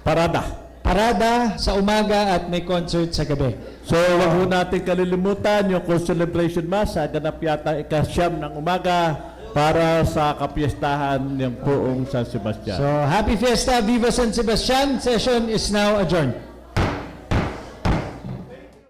parada sa umaga at may concert sa gabi. So, wag ho natin kalilimutan yung celebration mass sa ganap yata ika-siyam ng umaga para sa kapiestahan ng buong San Sebastian. So, happy fiesta, Viva San Sebastian. Session is now adjourned.